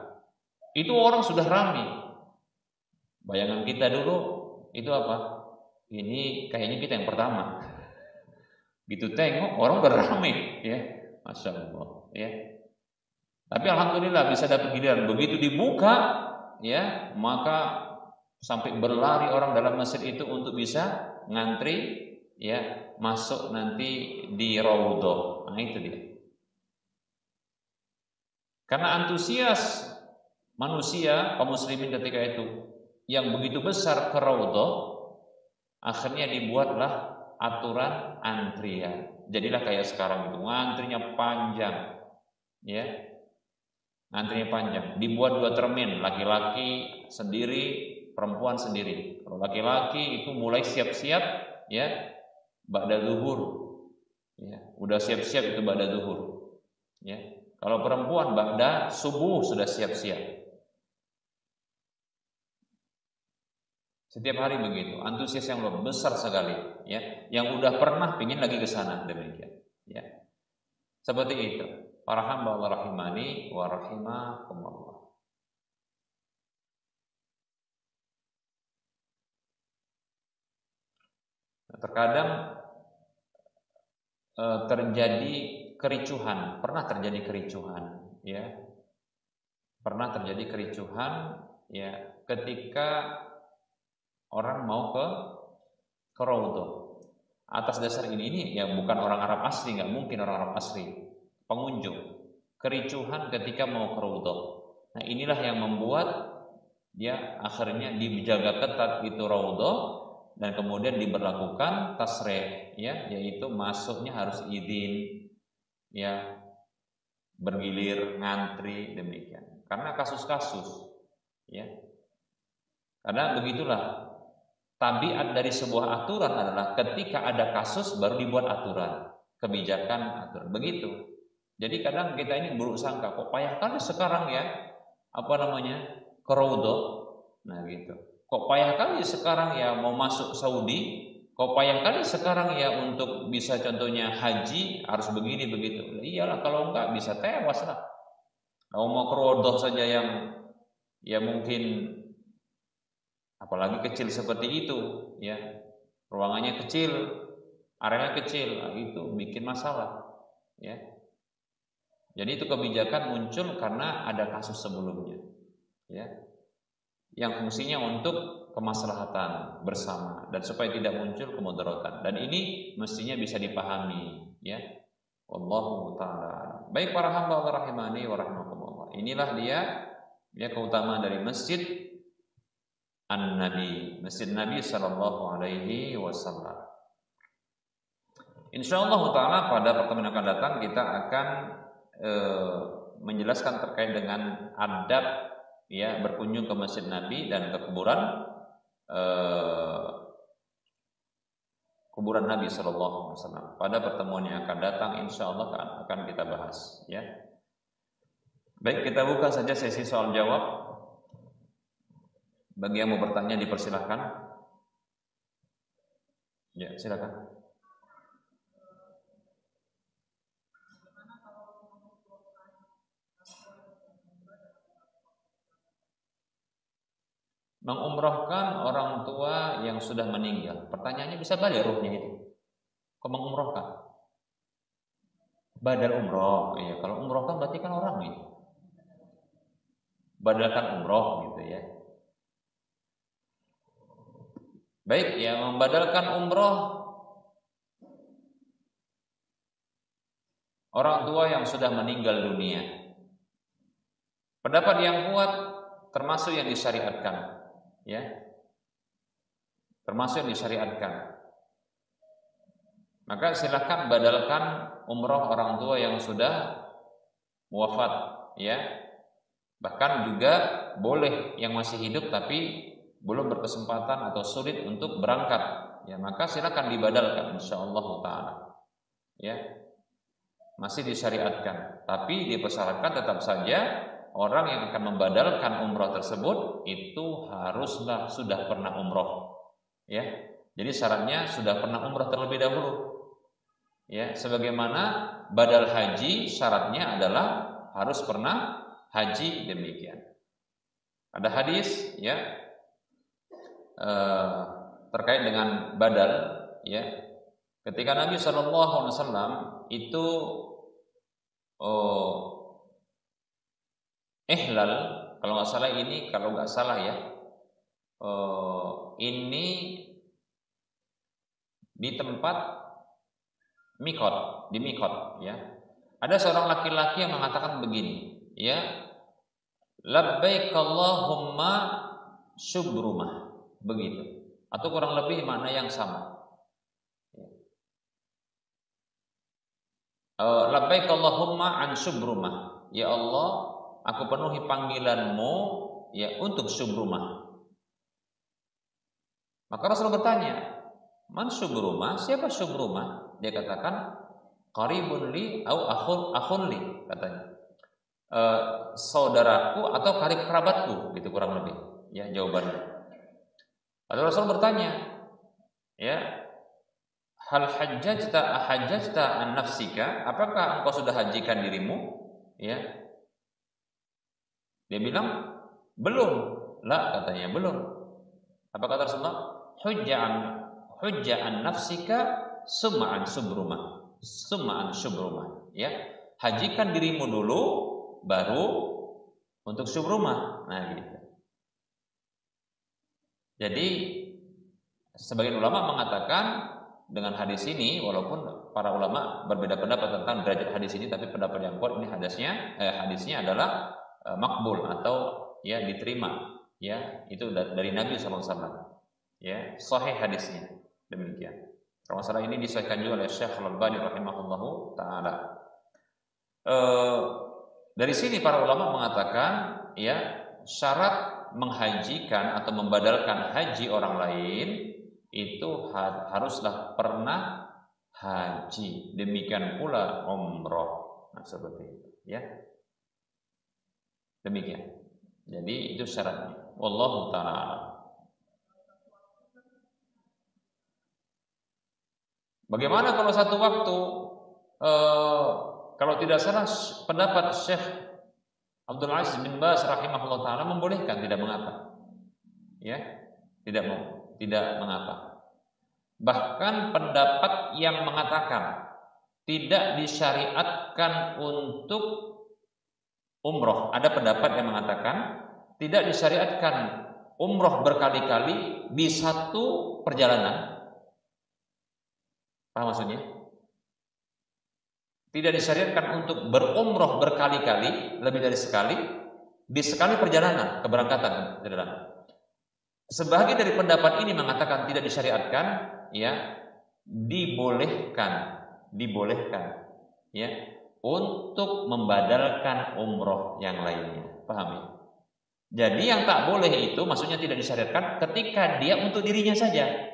Itu orang sudah ramai. Bayangan kita dulu itu apa? Ini kayaknya kita yang pertama. Gitu tengok orang udah rame, ya, masya Allah, ya. Tapi alhamdulillah bisa dapat giliran. Begitu dibuka, ya, maka sampai berlari orang dalam masjid itu untuk bisa ngantri, ya, masuk nanti di raudhah. Nah itu dia. Karena antusias manusia kaum muslimin ketika itu yang begitu besar ke raudhah, akhirnya dibuatlah aturan antrian. Jadilah kayak sekarang itu, ngantrinya panjang, ya, ngantrinya panjang. Dibuat 2 termin, laki-laki sendiri, perempuan sendiri. Kalau laki-laki itu mulai siap-siap, ya, ba'da zuhur, ya, udah siap-siap itu ba'da zuhur, ya. Kalau perempuan ba'da subuh sudah siap-siap. Setiap hari begitu, antusias yang luar besar sekali, ya. Yang udah pernah pingin lagi ke sana, demikian, ya. Seperti itu. Para hamba Allah rahimani wa rahimakumullah. Terkadang terjadi kericuhan, pernah terjadi kericuhan, ya. Pernah terjadi kericuhan, ya, ketika orang mau ke raudhah. Atas dasar ini ya bukan orang Arab asli, nggak mungkin orang Arab asli, pengunjung. Kericuhan ketika mau ke raudhah. Nah, inilah yang membuat dia akhirnya dijaga ketat itu raudhah dan kemudian diberlakukan tasrih, ya, yaitu masuknya harus izin, ya, bergilir, ngantri, demikian. Karena kasus-kasus, ya. Karena begitulah tabiat dari sebuah aturan adalah ketika ada kasus baru dibuat aturan, kebijakan, aturan. Begitu. Jadi kadang kita ini buruk sangka, kok payah kali sekarang ya, apa namanya, ke raudhah. Nah gitu. Kok payah kali sekarang ya mau masuk Saudi, kok payah kali sekarang ya untuk bisa contohnya haji harus begini begitu. Iyalah, kalau enggak bisa tewas lah. Kalau mau ke raudhah saja yang ya mungkin apalagi kecil seperti itu, ya, ruangannya kecil, areanya kecil, nah, itu bikin masalah, ya. Jadi itu kebijakan muncul karena ada kasus sebelumnya, ya, yang fungsinya untuk kemaslahatan bersama dan supaya tidak muncul kemudaratan. Dan ini mestinya bisa dipahami, ya. Wallahu ta'ala. Baik para hamba Allah rahimani wa rahimakumullah. Inilah dia, ya, keutamaan dari masjid An-Nabi, Masjid Nabi sallallahu alaihi wasallam. Insyaallah taala pada pertemuan yang akan datang kita akan menjelaskan terkait dengan adab, ya, berkunjung ke Masjid Nabi dan ke kuburan Nabi sallallahu alaihi wasallam. Pada pertemuan yang akan datang insyaallah akan kita bahas, ya. Baik, kita buka saja sesi soal jawab. Bagi yang mau bertanya dipersilahkan. Ya, silakan. Mengumrohkan orang tua yang sudah meninggal. Pertanyaannya bisa balik ruhnya itu. Kok mengumrohkan? Badal umroh. Iya, kalau umrohkan berarti kan orang itu. Badalkan umroh gitu, ya. Baik, ya, membadalkan umroh orang tua yang sudah meninggal dunia. Pendapat yang kuat termasuk yang disyariatkan, ya. Termasuk yang disyariatkan. Maka silakan badalkan umroh orang tua yang sudah wafat, ya. Bahkan juga boleh yang masih hidup tapi belum berkesempatan atau sulit untuk berangkat, ya, maka silakan dibadalkan insyaallah taala, ya. Masih disyariatkan, tapi dipersyaratkan tetap saja orang yang akan membadalkan umroh tersebut itu haruslah sudah pernah umroh, ya. Jadi syaratnya sudah pernah umroh terlebih dahulu, ya. Sebagaimana badal haji syaratnya adalah harus pernah haji, demikian. Ada hadis, ya, terkait dengan badal, ya, ketika Nabi SAW itu ihlal, kalau nggak salah ya, ini di tempat di mikot ya. Ada seorang laki-laki yang mengatakan begini, ya, labbaik Allahumma syubrumah, begitu, atau kurang lebih makna yang sama. Labbaik Allahumma an syubrumah, ya Allah, aku penuhi panggilanmu ya untuk syubrumah. Maka Rasul bertanya, man syubrumah, siapa syubrumah? Dia katakan, qaribun li au akhun li, katanya. Saudaraku atau karib kerabatku, gitu kurang lebih ya jawabannya. Lalu Rasul bertanya, ya, hal hajjajta an nafsika, apakah engkau sudah hajikan dirimu? Ya. Dia bilang, belum. La, katanya, belum. Apa kata Rasulullah? Hujja an nafsika sum'an syubrumah. Ya. Hajikan dirimu dulu, baru untuk syubrumah. Nah, gitu. Jadi sebagian ulama mengatakan dengan hadis ini, walaupun para ulama berbeda pendapat tentang derajat hadis ini, tapi pendapat yang kuat ini hadisnya adalah makbul atau ya diterima, ya itu dari Nabi SAW, ya sahih hadisnya, demikian. Kalau masalah ini disahihkan juga oleh Syekh Al-Albani rahimahullahu taala. Dari sini para ulama mengatakan, ya, syarat menghajikan atau membadalkan haji orang lain itu haruslah pernah haji. Demikian pula umroh. Nah, seperti itu, ya. Demikian. Jadi itu syaratnya. Wallahu ta'ala. Bagaimana kalau satu waktu kalau tidak salah pendapat Syekh Abdul Aziz bin Baz rahimahullah taala membolehkan, tidak mengapa. Ya, tidak mengapa. Bahkan pendapat yang mengatakan tidak disyariatkan untuk umroh, ada pendapat yang mengatakan tidak disyariatkan umroh berkali-kali di satu perjalanan. Paham maksudnya? Tidak disyariatkan untuk berumroh berkali-kali, lebih dari sekali, di sekali perjalanan keberangkatan. Sebagian dari pendapat ini mengatakan tidak disyariatkan, ya, dibolehkan, ya, untuk membadalkan umroh yang lainnya. Paham ya? Jadi yang tak boleh itu maksudnya tidak disyariatkan ketika dia untuk dirinya saja.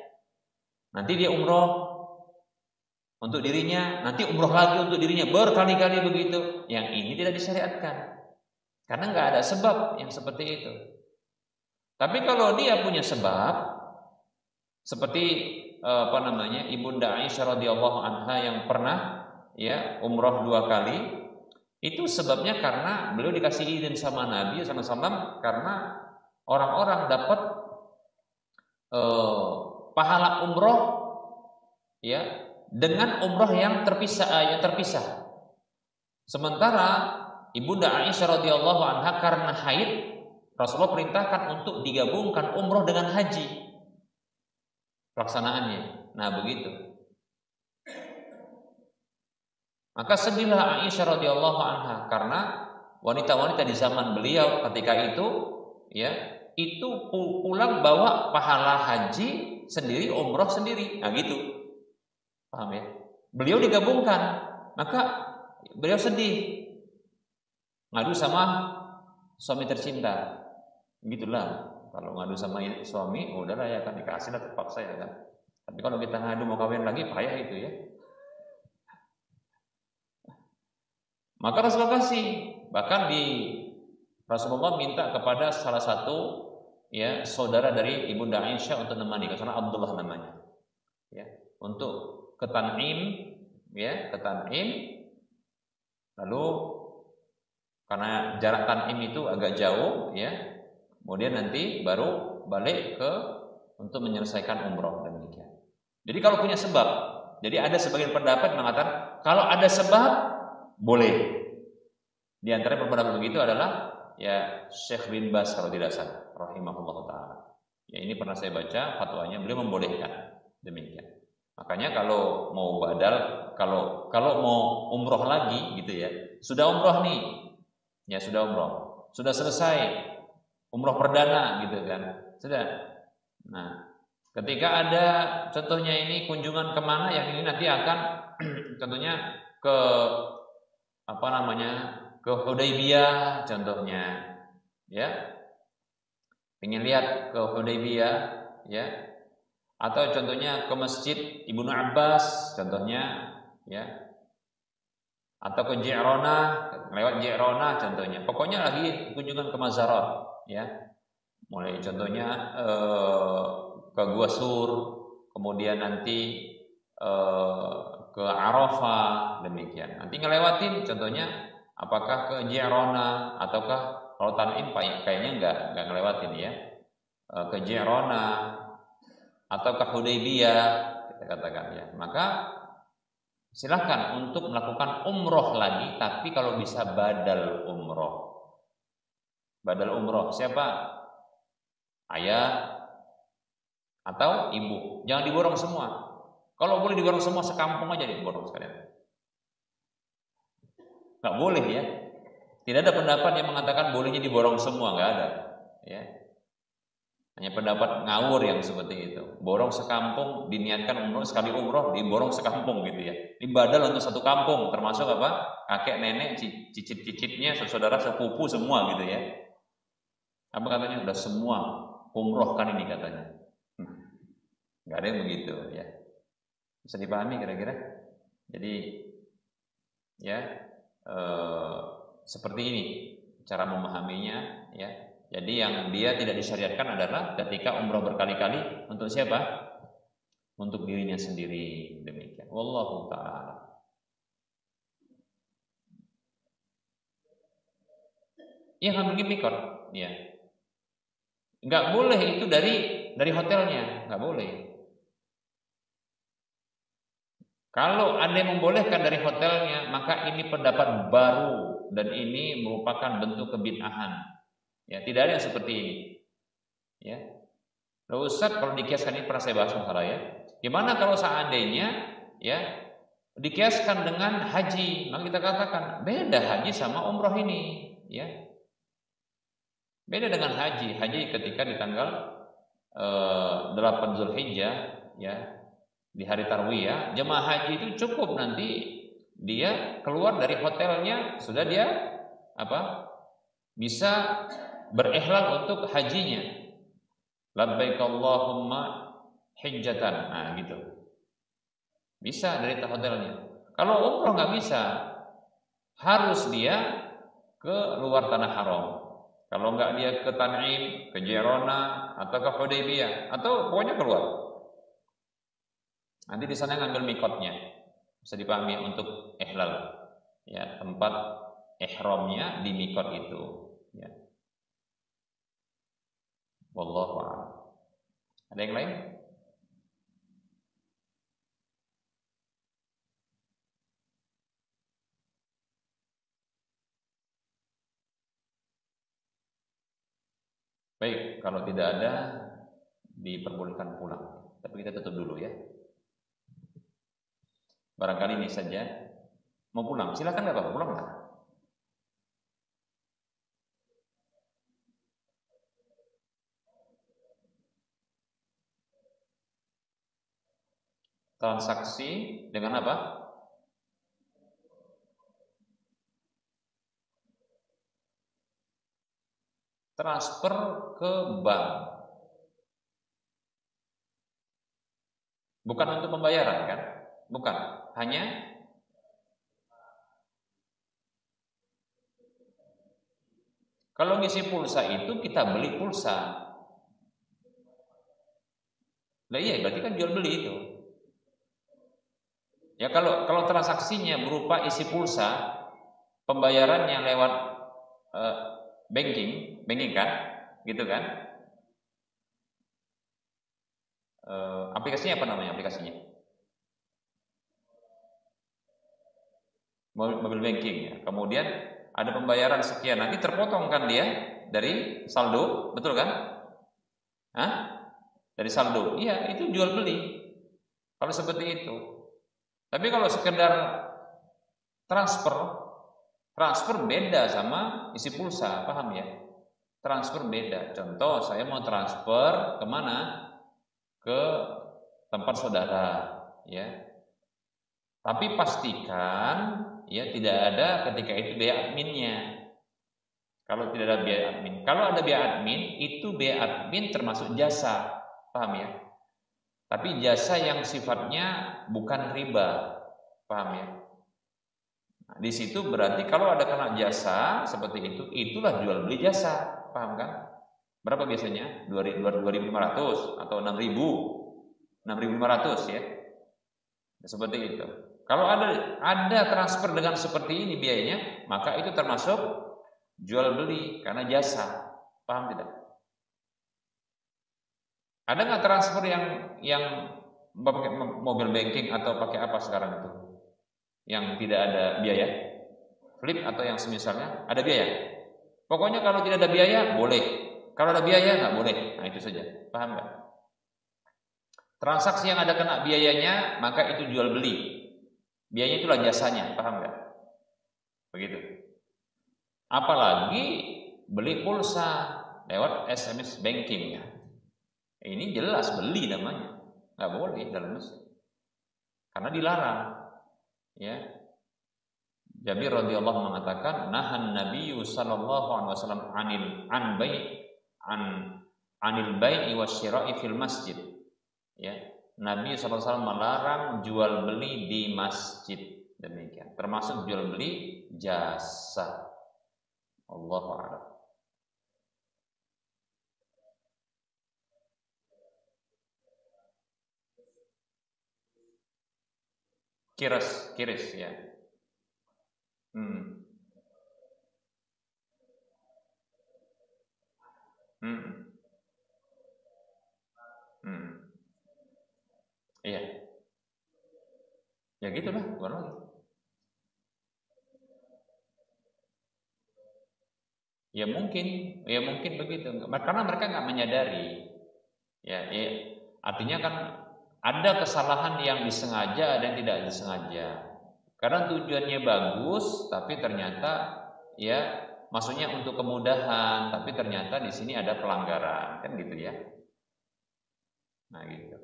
Nanti dia umroh untuk dirinya, nanti umroh lagi untuk dirinya, berkali-kali begitu. Yang ini tidak disyariatkan karena nggak ada sebab yang seperti itu. Tapi kalau dia punya sebab, seperti Ibunda Aisyah radhiyallahu anha yang pernah ya umroh 2 kali, itu sebabnya karena beliau dikasih izin sama Nabi SAW karena orang-orang dapat pahala umroh, ya, dengan umroh yang terpisah. Sementara Ibunda Aisyah radhiyallahu anha karena haid, Rasulullah perintahkan untuk digabungkan umroh dengan haji pelaksanaannya. Nah, begitu. Maka sedihlah Aisyah radhiyallahu anha karena wanita-wanita di zaman beliau ketika itu, ya, itu pulang bawa pahala haji sendiri, umroh sendiri. Nah, gitu. Paham ya? Beliau digabungkan, maka beliau sedih, ngadu sama suami tercinta. Gitulah, kalau ngadu sama suami, udahlah ya kan, dikasih lah terpaksa ya kan. Tapi kalau kita ngadu mau kawin lagi, payah itu ya. Maka Rasulullah kasih, bahkan Rasulullah minta kepada salah satu ya saudara dari Ibunda Aisyah untuk menemani, karena Abdullah namanya, ya, untuk ke Tan'im, ya, ke Tan'im. Lalu karena jarak Tan'im itu agak jauh, ya, kemudian nanti baru balik untuk menyelesaikan umroh, demikian. Jadi kalau punya sebab, Jadi ada sebagian pendapat mengatakan kalau ada sebab boleh. Di antara pendapat begitu adalah ya Syekh bin Baz kalau tidak salah, rahimahullah taala. Ya ini pernah saya baca fatwanya, beliau membolehkan demikian. Makanya kalau mau badal, kalau mau umroh lagi gitu ya, sudah umroh nih, ya sudah umroh, sudah selesai umroh perdana gitu kan, sudah. Nah, ketika ada contohnya ini kunjungan kemana yang ini nanti akan contohnya ke apa namanya ke Hudaybiyah contohnya, ya, ingin lihat ke Hudaybiyah, ya, atau contohnya ke Masjid Ibnu Abbas contohnya, ya, atau ke Ji'ronah, lewat Ji'ronah contohnya. Pokoknya lagi kunjungan ke Mazarat, ya, mulai contohnya ke Gua Sur, kemudian nanti ke Arafah demikian. Nanti ngelewatin contohnya apakah ke Ji'ronah ataukah kalau Tan'im kayaknya enggak ngelewatin ya. Ke Ji'ronah atau ke Hudaybiyah kita katakan ya. Maka silahkan untuk melakukan umroh lagi, tapi kalau bisa badal umroh. Badal umroh siapa? Ayah atau ibu. Jangan diborong semua. Kalau boleh diborong semua sekampung aja diborong sekalian. Nggak boleh ya. Tidak ada pendapat yang mengatakan bolehnya diborong semua, nggak ada. Ya. Hanya pendapat ngawur yang seperti itu. Borong sekampung, diniatkan umroh sekali umroh, diborong sekampung gitu ya. Ini badal untuk satu kampung, termasuk apa? Kakek, nenek, cicit-cicitnya, saudara, sepupu semua gitu ya. Apa katanya? Udah semua umroh kan ini katanya. Nggak ada yang begitu ya. Bisa dipahami kira-kira? Jadi ya seperti ini cara memahaminya ya. Jadi yang dia tidak disyariatkan adalah ketika umroh berkali-kali untuk siapa? Untuk dirinya sendiri demikian. Wallahu ta'ala. Iya ngambil mikot, ya. Nggak boleh itu dari hotelnya, nggak boleh. Kalau ada yang membolehkan dari hotelnya, maka ini pendapat baru dan ini merupakan bentuk kebid'ahan. Ya, tidak ada yang seperti ini. Ya. Lalu Ustaz, kalau dikiaskan ini pernah saya bahas masalah ya. Gimana kalau seandainya ya dikiaskan dengan haji? Maka kita katakan beda haji sama umroh ini, ya. Beda dengan haji. Haji ketika di tanggal 8 Zulhijjah, ya, di hari Tarwiyah, jemaah haji itu cukup nanti dia keluar dari hotelnya sudah dia apa? Bisa berihlal untuk hajinya. Labbaik Allahumma hijjatan. Nah, gitu. Bisa dari hotelnya. Kalau umroh nggak bisa, harus dia ke luar tanah haram. Kalau nggak dia ke Tan'im, ke Ji'ronah, atau ke Hudaybiyah, atau pokoknya keluar. Nanti di sana ngambil mikotnya, bisa dipahami untuk ihlal. Ya, tempat ihramnya di mikot itu. Ya. Wallahu a'lam. Ada yang lain? Baik, kalau tidak ada diperbolehkan pulang. Tapi kita tutup dulu ya. Barangkali ini saja. Mau pulang? Silakan nggak Pak, pulang nggak? Transaksi dengan apa? Transfer ke bank. Bukan untuk pembayaran kan? Bukan. Hanya kalau ngisi pulsa itu kita beli pulsa. Lah iya, berarti kan jual beli itu. Ya kalau transaksinya berupa isi pulsa, pembayarannya lewat banking kan, gitu kan? Aplikasinya apa namanya aplikasinya? mobile banking ya. Kemudian ada pembayaran sekian, nanti terpotong kan dia dari saldo, betul kan? Hah? Dari saldo. Iya, itu jual beli. Kalau seperti itu. Tapi kalau sekedar transfer beda sama isi pulsa, paham ya? Transfer beda. Contoh, saya mau transfer kemana? Ke tempat saudara, ya. Tapi pastikan ya tidak ada ketika itu biaya adminnya. Kalau tidak ada biaya admin, kalau ada biaya admin, itu biaya admin termasuk jasa, paham ya? Tapi jasa yang sifatnya bukan riba, paham ya? Nah, di situ berarti kalau ada kena jasa seperti itu, itulah jual beli jasa, paham kan? Berapa biasanya? 2.500 atau 6.500 ya? Seperti itu. Kalau ada transfer dengan seperti ini biayanya, maka itu termasuk jual beli karena jasa. Paham tidak? Ada nggak transfer yang pakai mobile banking atau pakai apa sekarang itu? Yang tidak ada biaya? Flip atau yang semisalnya ada biaya? Pokoknya kalau tidak ada biaya boleh. Kalau ada biaya nggak boleh. Nah itu saja. Paham nggak? Transaksi yang ada kena biayanya, maka itu jual beli. Biayanya itulah jasanya, paham nggak? Begitu. Apalagi beli pulsa lewat SMS banking ya. Ini jelas beli namanya, nggak boleh dalam Islam, karena dilarang. Ya. Jabir radhiyallahu mengatakan, nahan Nabi sallallahu alaihi wasallam anil bai'i wasyira'i fil masjid. Ya, Nabi SAW melarang jual beli di masjid, demikian. Termasuk jual beli jasa. Allahu a'lam. Kiris ya. Hmm. Iya. Ya gitulah, bukan lagi. Ya mungkin begitu. Karena mereka nggak menyadari. Ya, artinya kan ada kesalahan yang disengaja, ada yang tidak disengaja. Karena tujuannya bagus, tapi ternyata ya maksudnya untuk kemudahan, tapi ternyata di sini ada pelanggaran, kan gitu ya. Nah gitu.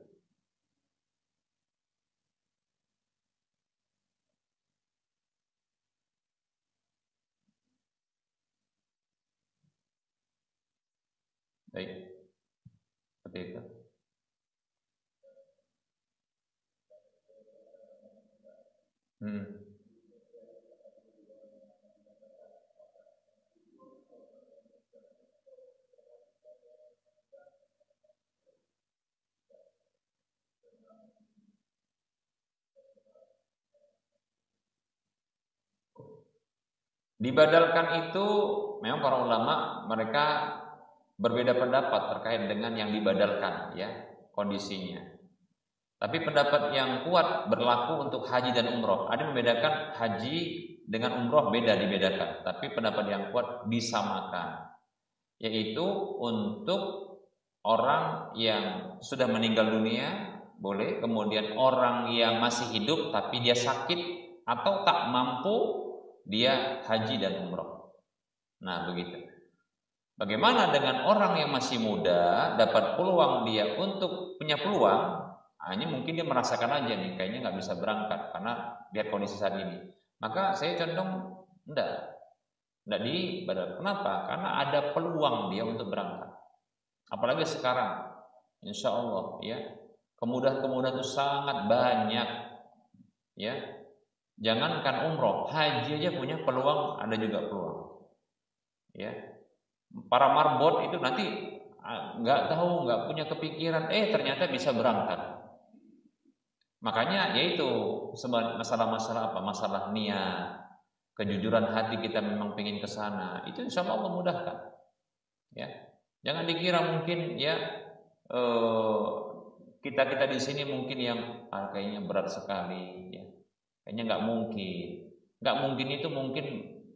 Baik, seperti itu. Dibadalkan itu memang para ulama mereka berbeda pendapat terkait dengan yang dibadalkan ya kondisinya. Tapi pendapat yang kuat berlaku untuk haji dan umroh. Ada yang membedakan haji dengan umroh dibedakan. Tapi pendapat yang kuat disamakan, yaitu untuk orang yang sudah meninggal dunia boleh, kemudian orang yang masih hidup tapi dia sakit atau tak mampu dia haji dan umroh. Nah begitu. Bagaimana dengan orang yang masih muda dapat peluang dia untuk punya peluang? Hanya mungkin dia merasakan aja nih kayaknya nggak bisa berangkat karena lihat kondisi saat ini. Maka saya condong enggak dibadal. Kenapa? Karena ada peluang dia untuk berangkat. Apalagi sekarang, insya Allah ya kemudahan-kemudahan itu sangat banyak ya. Jangankan umroh, haji aja punya peluang, ada juga peluang. Ya, para marbot itu nanti nggak punya kepikiran, ternyata bisa berangkat. Makanya yaitu masalah-masalah apa? Masalah niat, kejujuran hati kita memang pengen ke sana. Itu insya Allah memudahkan. Ya, jangan dikira mungkin ya kita di sini mungkin yang kayaknya berat sekali. Ya. Kayaknya nggak mungkin. Nggak mungkin itu mungkin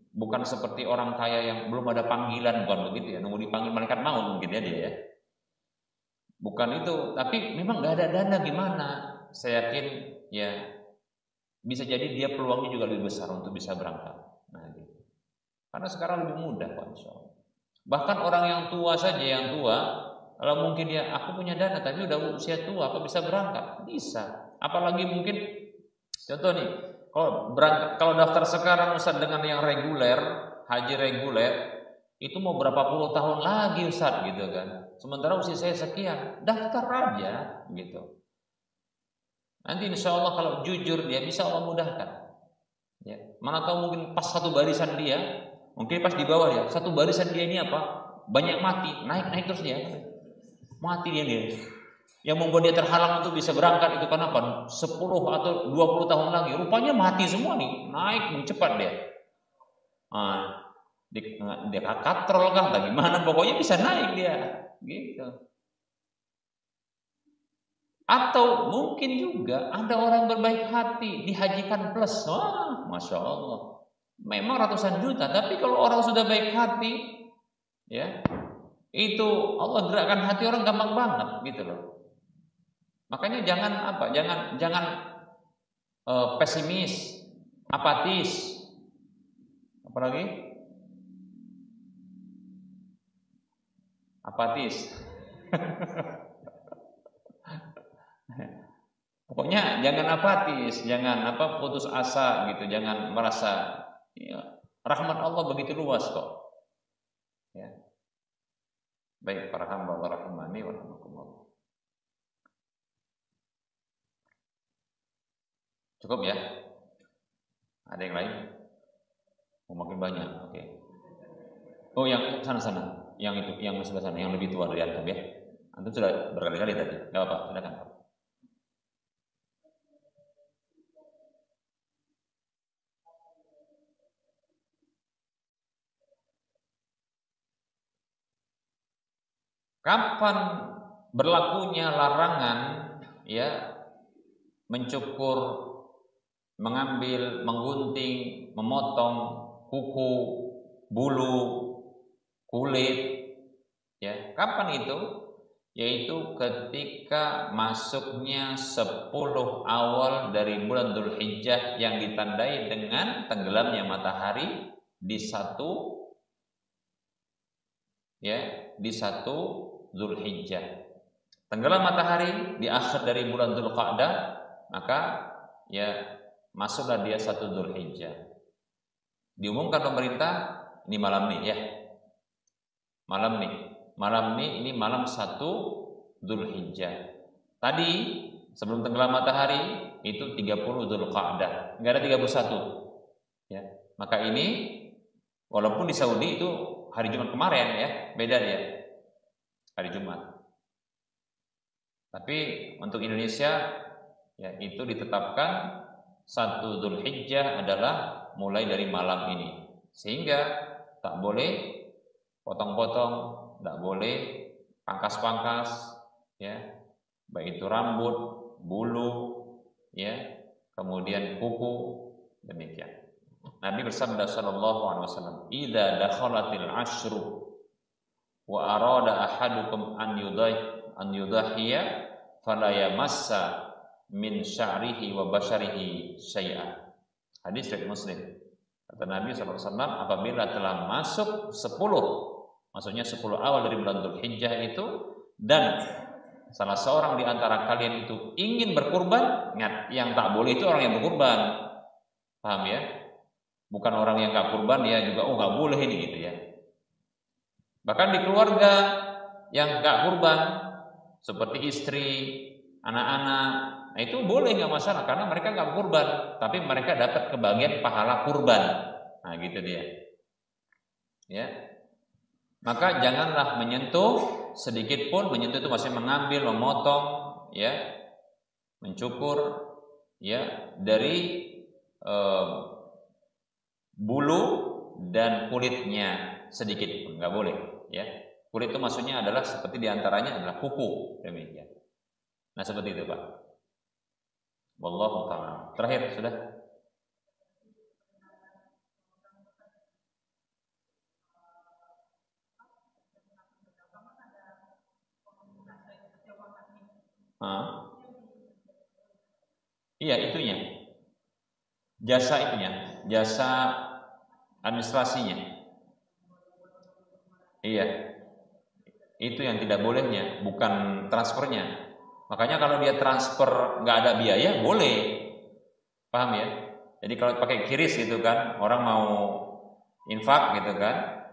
bukan seperti orang kaya yang belum ada panggilan, bukan begitu ya, nunggu dipanggil malaikat maut mungkin ya dia ya. Bukan itu, tapi memang nggak ada dana gimana? Saya yakin ya bisa jadi dia peluangnya juga lebih besar untuk bisa berangkat. Nah, gitu. Karena sekarang lebih mudah Pak, insya Allah. Bahkan orang yang tua saja, yang tua, kalau mungkin dia aku punya dana tapi udah usia tua, apa bisa berangkat? Bisa. Apalagi mungkin contoh nih, kalau berangkat, kalau daftar sekarang Ustaz dengan yang reguler, haji reguler, itu mau berapa puluh tahun lagi Ustaz gitu kan. Sementara usia saya sekian, daftar aja gitu. Nanti insya Allah kalau jujur dia bisa Allah mudahkan. Ya. Mana tahu mungkin pas satu barisan dia, mungkin pas di bawah ya, satu barisan dia ini apa? Banyak mati, naik terus dia. Mati dia. Yang membuat dia terhalang untuk bisa berangkat itu kenapa? 10 atau 20 tahun lagi, rupanya mati semua nih, naik cepat dia. Nah, dia katrol kah, bagaimana? Pokoknya bisa naik dia, gitu. Atau mungkin juga ada orang berbaik hati dihajikan plus, wah, masya Allah, memang ratusan juta. Tapi kalau orang sudah baik hati, ya itu Allah gerakkan hati orang gampang banget, gitu loh. Makanya jangan pesimis, apatis, apalagi apatis. Pokoknya jangan apatis, jangan putus asa gitu, jangan merasa ya, rahmat Allah begitu luas kok. Ya. Baik para hamba Allah rahimani wa rahimakumullah. Cukup ya? Ada yang lain? Makin banyak. Oke. Oh, yang sana-sana, yang itu, yang sebelah sana, yang lebih tua dari antum ya. Antum sudah berkali-kali tadi. Enggak apa-apa, silakan. Kapan berlakunya larangan ya mencukur, mengambil, menggunting, memotong kuku, bulu, kulit ya. Kapan itu? Yaitu ketika masuknya 10 awal dari bulan Dzulhijjah yang ditandai dengan tenggelamnya matahari di satu Dzulhijjah. Tenggelam matahari di akhir dari bulan Dzulqa'dah, maka ya masuklah dia 1 Dzulhijjah. Diumumkan pemerintah ini malam nih ya. Malam nih ini malam 1 Dzulhijjah. Tadi sebelum tenggelam matahari itu 30 Dzulqa'dah, enggak ada 31. Ya. Maka ini walaupun di Saudi itu hari Jumat kemarin ya, beda dia. Hari Jumat. Tapi untuk Indonesia ya itu ditetapkan 1 Dzulhijjah adalah mulai dari malam ini. Sehingga tak boleh potong-potong, tak boleh pangkas-pangkas ya. Baik itu rambut, bulu ya, kemudian kuku, demikian. Nabi bersabda sallallahu alaihi wasallam, "Idza dakhalatil asyru wa arada ahadukum an yudahiya fala yamassa min sya'rihi wa basyarihi syai'an." Hadis riwayat Muslim. Kata Nabi sallallahu alaihi wasallam, apabila telah masuk 10, maksudnya 10 awal dari bulan Dzulhijjah itu, dan salah seorang di antara kalian itu ingin berkurban, ingat yang tak boleh itu orang yang berkurban. Paham ya? Bukan orang yang enggak kurban dia juga enggak boleh ini gitu ya. Bahkan di keluarga yang enggak kurban seperti istri, anak-anak, nah itu boleh enggak masalah karena mereka enggak kurban, tapi mereka dapat kebagian pahala kurban. Nah, gitu dia. Ya. Maka janganlah menyentuh sedikit pun, menyentuh itu maksudnya mengambil, memotong, ya, mencukur, ya, dari bulu dan kulitnya sedikit pun nggak boleh, ya. Kulit itu maksudnya adalah seperti diantaranya adalah kuku, demikian. Nah seperti itu Pak. Wallahu ta'ala. Terakhir sudah. Ah, iya itunya, jasa itunya, jasa administrasinya. Iya, itu yang tidak bolehnya, bukan transfernya. Makanya kalau dia transfer nggak ada biaya, boleh, paham ya? Jadi kalau pakai kiris gitu kan, orang mau infak gitu kan,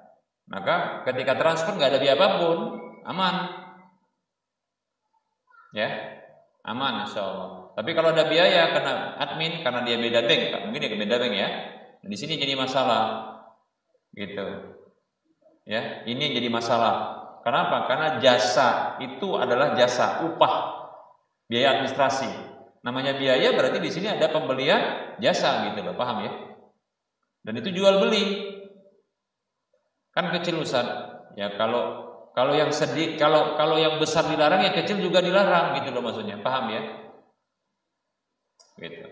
maka ketika transfer nggak ada biaya apapun, aman, ya, aman insya Allah. Tapi kalau ada biaya kena admin karena dia beda bank, mungkin dia beda bank ya. Di sini jadi masalah, gitu, ya. Ini yang jadi masalah. Kenapa? Karena jasa itu adalah jasa upah, biaya administrasi. Namanya biaya berarti di sini ada pembelian jasa gitu loh, paham ya? Dan itu jual beli. Kan kecil Ustaz. Ya kalau yang sedih, kalau yang besar dilarang, yang kecil juga dilarang gitu loh maksudnya. Paham ya? Gitu.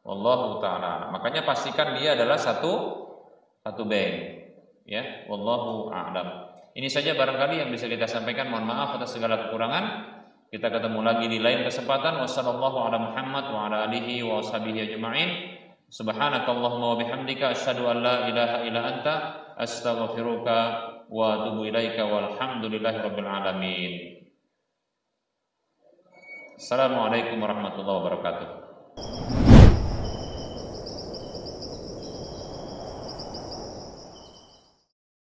Wallahu taala. Makanya pastikan dia adalah satu bank. Ya, wallahu a'lam. Ini saja barangkali yang bisa kita sampaikan. Mohon maaf atas segala kekurangan. Kita ketemu lagi di lain kesempatan. Wassallallahu ala Muhammad wa ala alihi wa washabihi ajma'in. Subhanakallahumma wa bihamdika asyhadu an la ilaha illa anta astaghfiruka wa atubu ilaika walhamdulillahi rabbil alamin. Assalamualaikum warahmatullahi wabarakatuh.